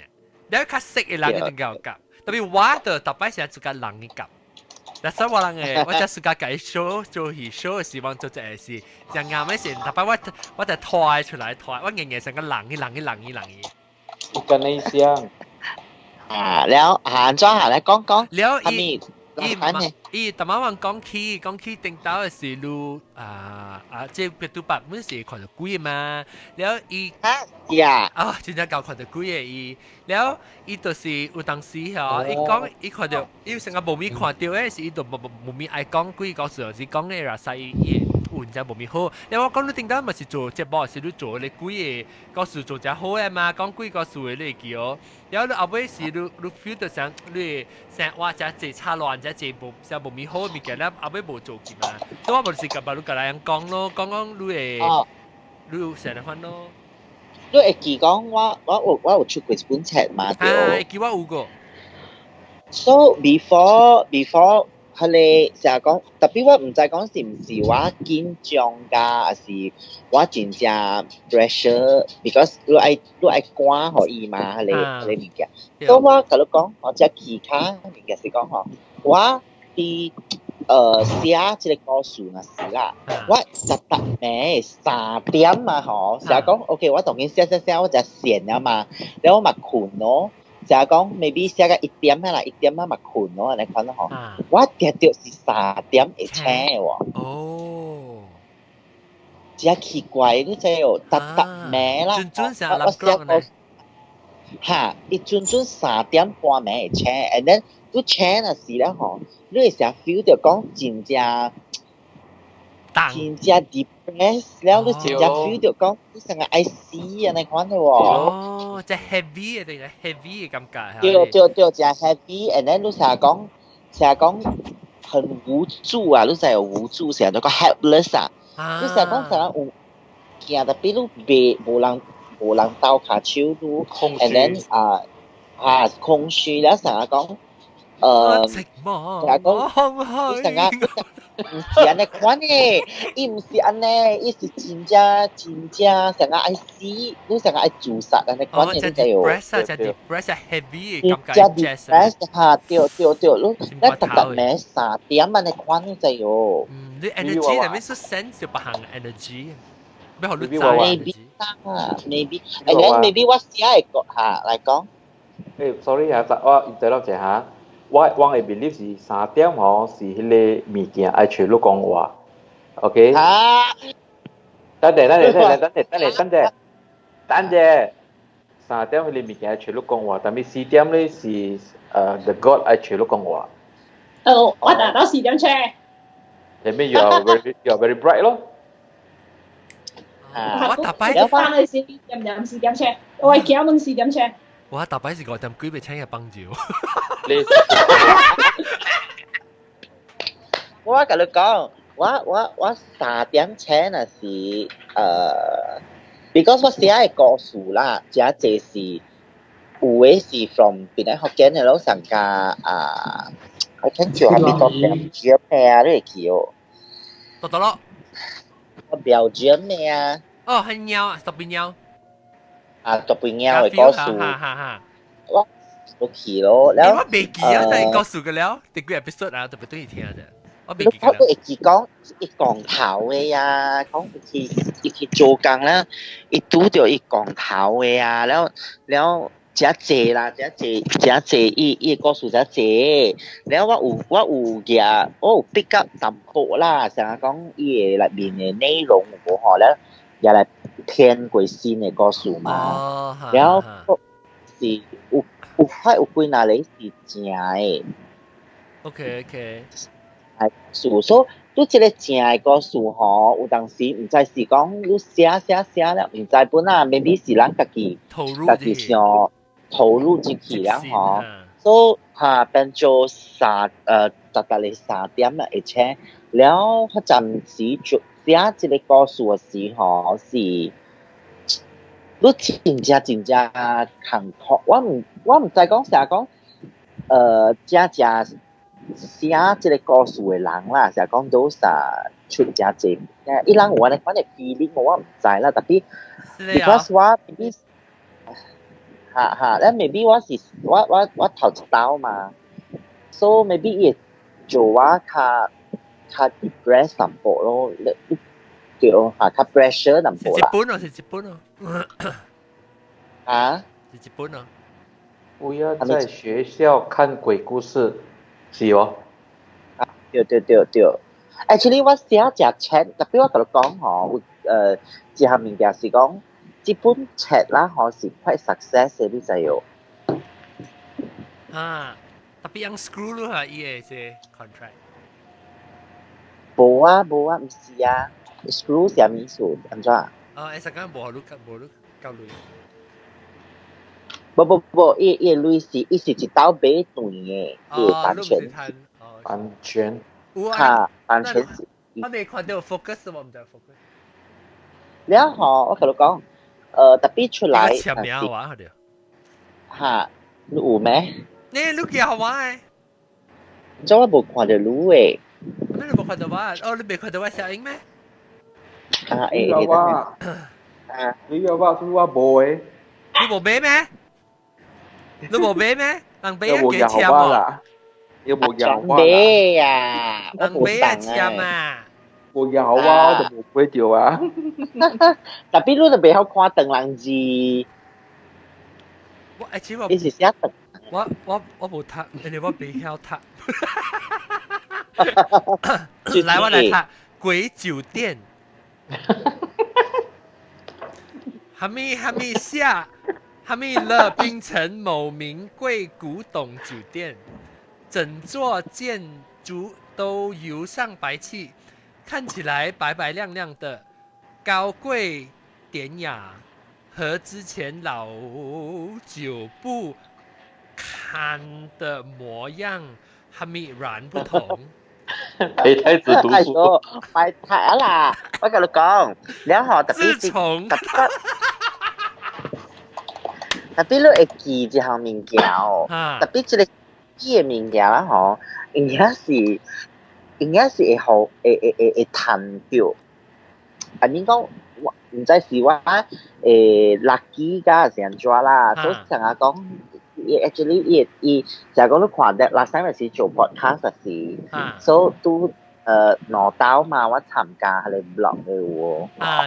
Speaker 2: 你較識嘅人一定高級，特別我就特別成自家人嘅級。但係我人嘅，我就自家解 show 做戲 show 嘅時，望做隻嘢事，就啱嘅時，特別我就拖出來拖，我日日成個人嘅。
Speaker 12: organization
Speaker 14: 啊，แล้วหารจ้าหารแล้วก้อง
Speaker 2: แล้ว
Speaker 14: 伊
Speaker 2: 特晚講起定到嘅時路即係別都白每時看到鬼嘛，แล้ว伊真正夠看到鬼嘅伊，แล้ว伊就是有當時嗬，伊看到伊成個無咪看到嘅時，伊就無咪愛講鬼，告訴我是講嘅啦，所以伊換就無咪好。แล้ว我講你定到咪是做即係波是你做你鬼嘅，告訴做就好嘅嘛，講鬼告訴你叫。然後你後尾時你 feel 到想你成話就係差亂就係無就無咪好嘅物件咧，後尾無做嘅嘛，所以我無是咁把你個人講咯，講你成日翻咯。
Speaker 14: 你會記講我有出過一本冊嘛？
Speaker 2: 係記我有個。
Speaker 14: So before 佢哋成日講，特別我唔知講是唔是我緊張㗎，還是我真正 pressure，because 你愛關互伊嘛，佢哋物件。所以我甲你講，我只其他物件是講吼，我啲寫即個故事若是啦，我實特暝3點嘛吼，成日講 OK， 我當然寫，我就線啊嘛，然後我咪困咯。成日講 maybe 寫到1點啦，1點咪困咯，你看咯嗬。我定到是3點會醒嘅喎。
Speaker 2: 哦，
Speaker 14: 真奇怪，你知哦，特暝啦。
Speaker 2: 準成6點呢？
Speaker 14: 嚇，伊準3點半暝會醒 ，and then 你醒嗰時咧嗬，你會成 feel 到講真正 depress， แล้ว你真正 feel 到講你成個愛死啊！你看到喎。
Speaker 2: 哦，即係 heavy 定係 heavy 嘅感覺。
Speaker 14: 對，就 heavy，and then 你成日講很無助啊！你成日有無助，成日都講 helpless 啊！你成日講成日有驚，特別你無人鬥下手都 ，and then 空虛，แล้ว成日講
Speaker 2: 寂寞，你
Speaker 14: 成日唔是安尼款誒，伊唔是安尼，伊是真正成日愛死，你成日愛自殺安尼款誒，你知哦。
Speaker 2: depress heavy 嘅感覺。
Speaker 14: depress 嚇，對，你特特暝3點安尼款你知哦。
Speaker 2: 你 energy 係咪說 sense 要不行 energy？咩好你知
Speaker 14: ？maybe，and then maybe 我寫係嚇嚟講。
Speaker 12: sorry 啊，我interrupt 一下。我會 believe 是3點吼，是迄個物件愛全部講話 ，OK？ 等陣，3點迄個物件愛全部講話，但係4點咧是the God 愛全部講話。
Speaker 7: 我達到4點車。
Speaker 12: 你咩 you are very bright 咯？
Speaker 2: 我特別
Speaker 7: 翻去4點車，我係叫問4點車。
Speaker 2: 我特別是5點幾被請入幫住。
Speaker 14: 我甲你講，我3點請啊是 because 我寫嘅故事啦，這這是有嘅是 from 邊個福建嘅老上家I can't tell 係邊個Belgium咩啊？你記哦？
Speaker 2: 多咯。
Speaker 14: Belgium咩啊？
Speaker 2: 哦，係鳥啊，特別鳥。
Speaker 14: 特別鳥嘅故事。我都記咯，แล้ว
Speaker 2: 我未記啊，但係故事嘅了，第幾 episode 啊，特別中意聽嘅。我未記
Speaker 14: 了。佢會講一講頭嘅啊，講一做工啦，一拄到一講頭嘅啊，แล้ว真濟啦，真濟，伊個數真濟。แล้ว我有嘅，我有 pick up 淡薄啦，成日講伊內面嘅內容無好咧，也嚟聽過新嘅個數嘛。แล้ว是有快有幾哪裡是正嘅。
Speaker 2: OK。
Speaker 14: 係數，所以你這個正嘅個數吼，有當時唔知是講你寫了，唔知本啊，maybe 是咱家己想。投入進去了吼，所以變做達嚟3點啦，而且了我暫時做寫這個故事嘅時候是，你真正辛苦，我唔知講成日講，真寫這個故事嘅人啦，成日講到實出真濟，伊人我哋講嘅 feeling 我唔知啦，特別 because 我 maybe。แล้ว maybe ว่า頭一刀嘛 so maybe 也做ว่า較 depress 淡薄咯對較 pressure 淡薄啦
Speaker 2: 是日本哦是日本哦
Speaker 12: 不要在學校看鬼故事是哦
Speaker 14: 對 actually 我寫隻 chat 特別我同你講吼一項物件是講這本冊啦，可是 quite success 嘅，你知喎。
Speaker 2: tapi yang screw 咯嚇，伊個即 contract。
Speaker 14: 無啊，唔是啊 ，screw 係咩意思？安怎？
Speaker 2: 會使講無交類。
Speaker 14: 不，伊類是一刀買斷嘅，版權。版權是。
Speaker 2: 我未看到 focus， 我唔知 focus。
Speaker 14: แล้ว我同你講。特別出來，
Speaker 2: 簽名話佢哋。
Speaker 14: 你有咩？
Speaker 2: 你幾好玩誒？
Speaker 14: 咁我冇看到你誒。
Speaker 2: 你冇看到我？哦，你未看到我聲音咩？
Speaker 12: 你有話是我冇誒。
Speaker 2: 你冇買咩？你冇買咩？人買啊幾簽喎？
Speaker 12: 有冇有話？
Speaker 14: 買啊！
Speaker 2: 人買啊簽啊！
Speaker 12: 冇有啊，就冇買到啊。
Speaker 14: 特別你就袂曉看長人字。你是寫長。
Speaker 2: 我冇讀，因為我袂曉讀。來，我來讀《鬼酒店》。哈密下，哈密樂檳城某名貴古董酒店，整座建築都油上白氣。看起來白白亮亮的，高貴典雅，和之前老酒不看的模樣還密然不同。
Speaker 12: 陪太子讀書，
Speaker 14: 快睇啦！我跟你講，然後特別你會記一項物件哦，特別這個記嘅物件啦吼，應該是會好會彈到。I mean 講，我唔知是我lucky 㗎是安怎啦，所以成日講，actually 伊就係講你看得 last time 係做 podcast 時，所以都攞到嘛，我參加係你 blog 嘅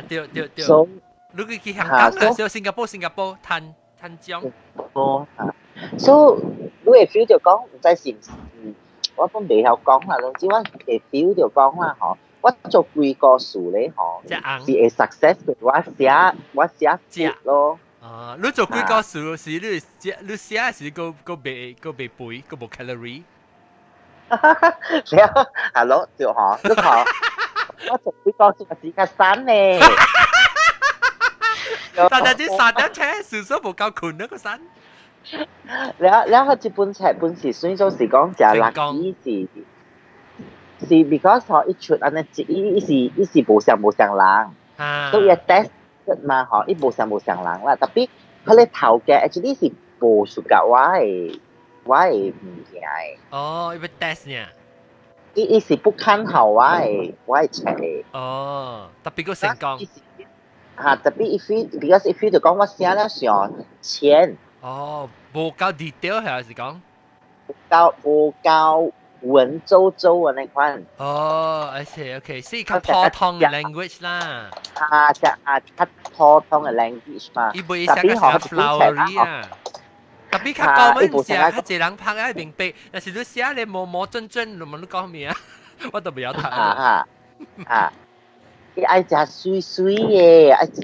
Speaker 14: 喎。
Speaker 2: 對。所以你去香港啊？所以新加坡炭江。
Speaker 14: 所以你會 feel 到講，唔知是唔是？我都未曉講啦，總之我會 feel 到講啦，嗬。我做幾個數咧，嗬，是會 success 嘅。我寫節咯。
Speaker 2: 你做幾個數是你寫是個未肥，個冇 calorie。Hello，
Speaker 14: 對嗬，你睇，我做幾個數是個山咧。
Speaker 2: 但係啲山一車，數數冇夠困啊個山。
Speaker 14: แล้ว這本冊本是算做是講就lucky是 because 佢一出安尼伊是無上人，所以 test 嘛吼，伊无像人啦，特别佢咧头嘅 actually 是无熟噶，我嘅物件诶。
Speaker 2: 哦，要 test 呢？
Speaker 14: 伊是不看好我嘅册诶。
Speaker 2: 哦，特别个成功。
Speaker 14: 特别if you 就讲我写了上浅。
Speaker 2: 哦，无够 detail 係是講？
Speaker 14: 無夠文縐縐嘅那款。
Speaker 2: 哦，I see， OK， 是較普通嘅 language 啦。
Speaker 14: 較普通嘅 language 嘛。
Speaker 2: 伊袂寫較 flowery 啊。特別較高文寫，較濟人拍啊明白，但是你寫你冇真，你問你講咩啊？我都袂曉讀。
Speaker 14: 伊愛食水水嘅，愛食，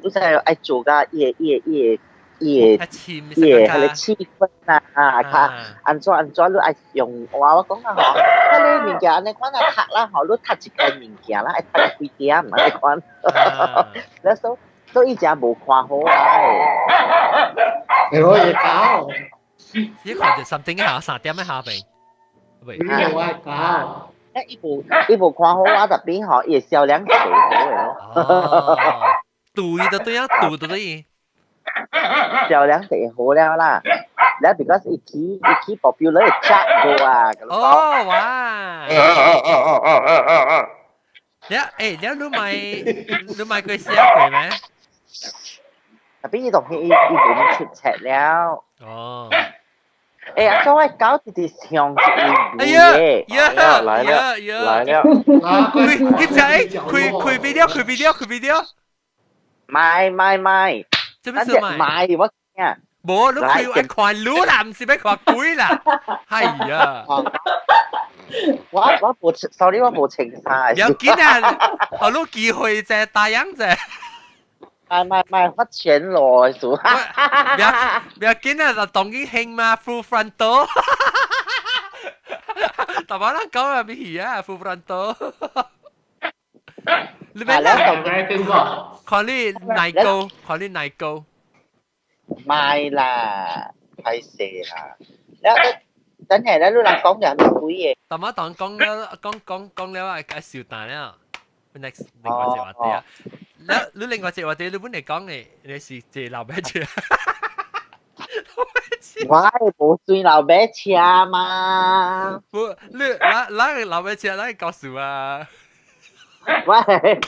Speaker 14: 你知愛做甲伊個氣氛啊，較安怎你愛用我講啊吼，你物件安尼款啊讀啦吼，你讀一件物件啦，愛讀幾點安尼款，所以真無看好啊。
Speaker 10: 你可以搞，
Speaker 2: 你看就3點下3點下邊，
Speaker 10: 喂，我搞。
Speaker 14: 伊無看好我，特別吼，伊銷量最好嘅咯。
Speaker 2: 對就對啊，對就對。
Speaker 14: 銷量最好了啦，แล้ว because 伊起 popular จัก啊。
Speaker 2: 哦哇！แล้วรู้ไหม佢寫佢咩？
Speaker 14: 特別伊同伊冇出冊了。
Speaker 2: 哦。
Speaker 14: 啊，各位搞啲啲上一
Speaker 2: 嘢，來了，佢 video，
Speaker 14: 賣，
Speaker 2: 做咩事
Speaker 14: 賣我聽。
Speaker 2: 冇，你佢愛看書啦，唔是要看鬼啦，係啊。
Speaker 14: 我冇 sorry， 我冇情晒。
Speaker 2: 有見啊，我攞機會啫，大樣啫。
Speaker 14: 賣發錢咯，數。
Speaker 2: 唔要緊啊，就當然興嘛 ，full frontal。但係人講啊，咩嘢啊 ，full frontal。你咩咧？看你奶糕。
Speaker 14: 賣啦，係死啦。等下咧，你人講嘅係咩鬼嘢？
Speaker 2: 但係當講了啊，笑大了。next 另外一個話題啊，你另外一個話題，你本嚟講你是借老闆車，
Speaker 14: 我係冇算老闆車嘛。
Speaker 2: 你哪個老闆車？哪個告訴啊？
Speaker 14: 我係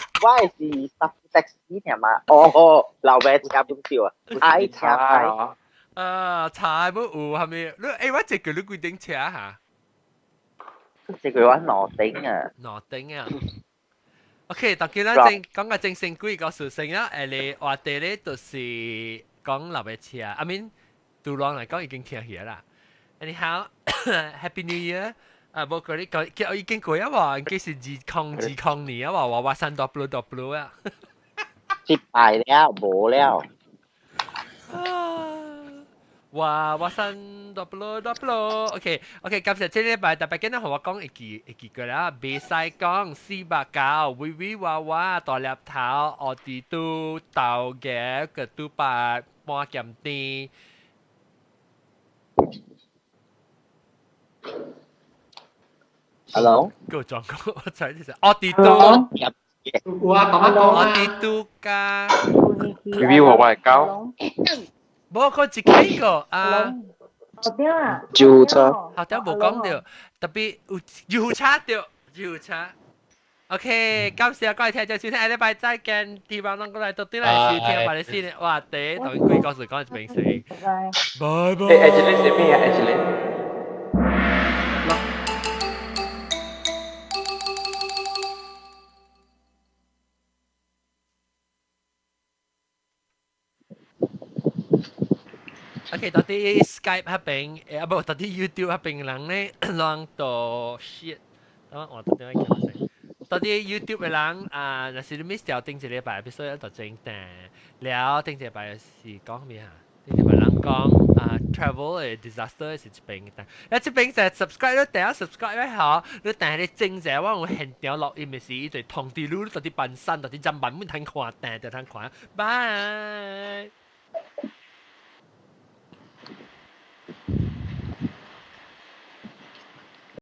Speaker 14: 是搭的士嘅嘛。哦，老闆車點叫啊？愛車牌。
Speaker 2: 茶冇有係咪？你我借佢你幾頂車嚇？
Speaker 14: 借佢玩羅頂啊。
Speaker 2: 羅頂啊！OK， 但係咧講個正成幾個事情啊，你話題咧就是講老嘅車，I mean， 杜朗嚟講已經聽起啦。Anyhow， Happy New Year！ 冇嗰啲講，已經過一話，幾時2020年啊？話3W啊！
Speaker 14: 失敗了，冇了。
Speaker 2: 哇3W OK， 感謝這禮拜特別今日同我講一句啦，別使講489，威威娃娃大粒頭，我哋都到嘅個都八半減啲。
Speaker 14: Hello，
Speaker 2: 個狀況我睇啲我哋都，我哋都噶，
Speaker 12: 威威娃娃高。
Speaker 2: 冇講自己個啊，
Speaker 8: 救護車，
Speaker 2: 後頭冇講到，特別救護車掉，救護車。OK， 感謝各位聽眾收聽，下禮拜再見，希望能夠嚟到啲嚟收聽我哋新嘅話題，同佢講時講一邊死，拜拜。
Speaker 12: Angeline 係咩啊 ？Angeline。OK，
Speaker 2: 到底 Skype 嗰邊，不，到底 YouTube 嗰邊人咧，讓到 shit， 等我到點樣講先？到底 YouTube 嘅人啊，若是你 miss 掉頂一禮拜，必須要到正定了。頂一禮拜是講咩啊？頂一禮拜人講啊 travel 嘅 disaster 是一邊嘅，一邊就 subscribe 咗，第一 subscribe 咗後，你但係你正就我會現場錄音嘅時，一對通知你到底扮身，到底真版本睇看，但就睇看，拜。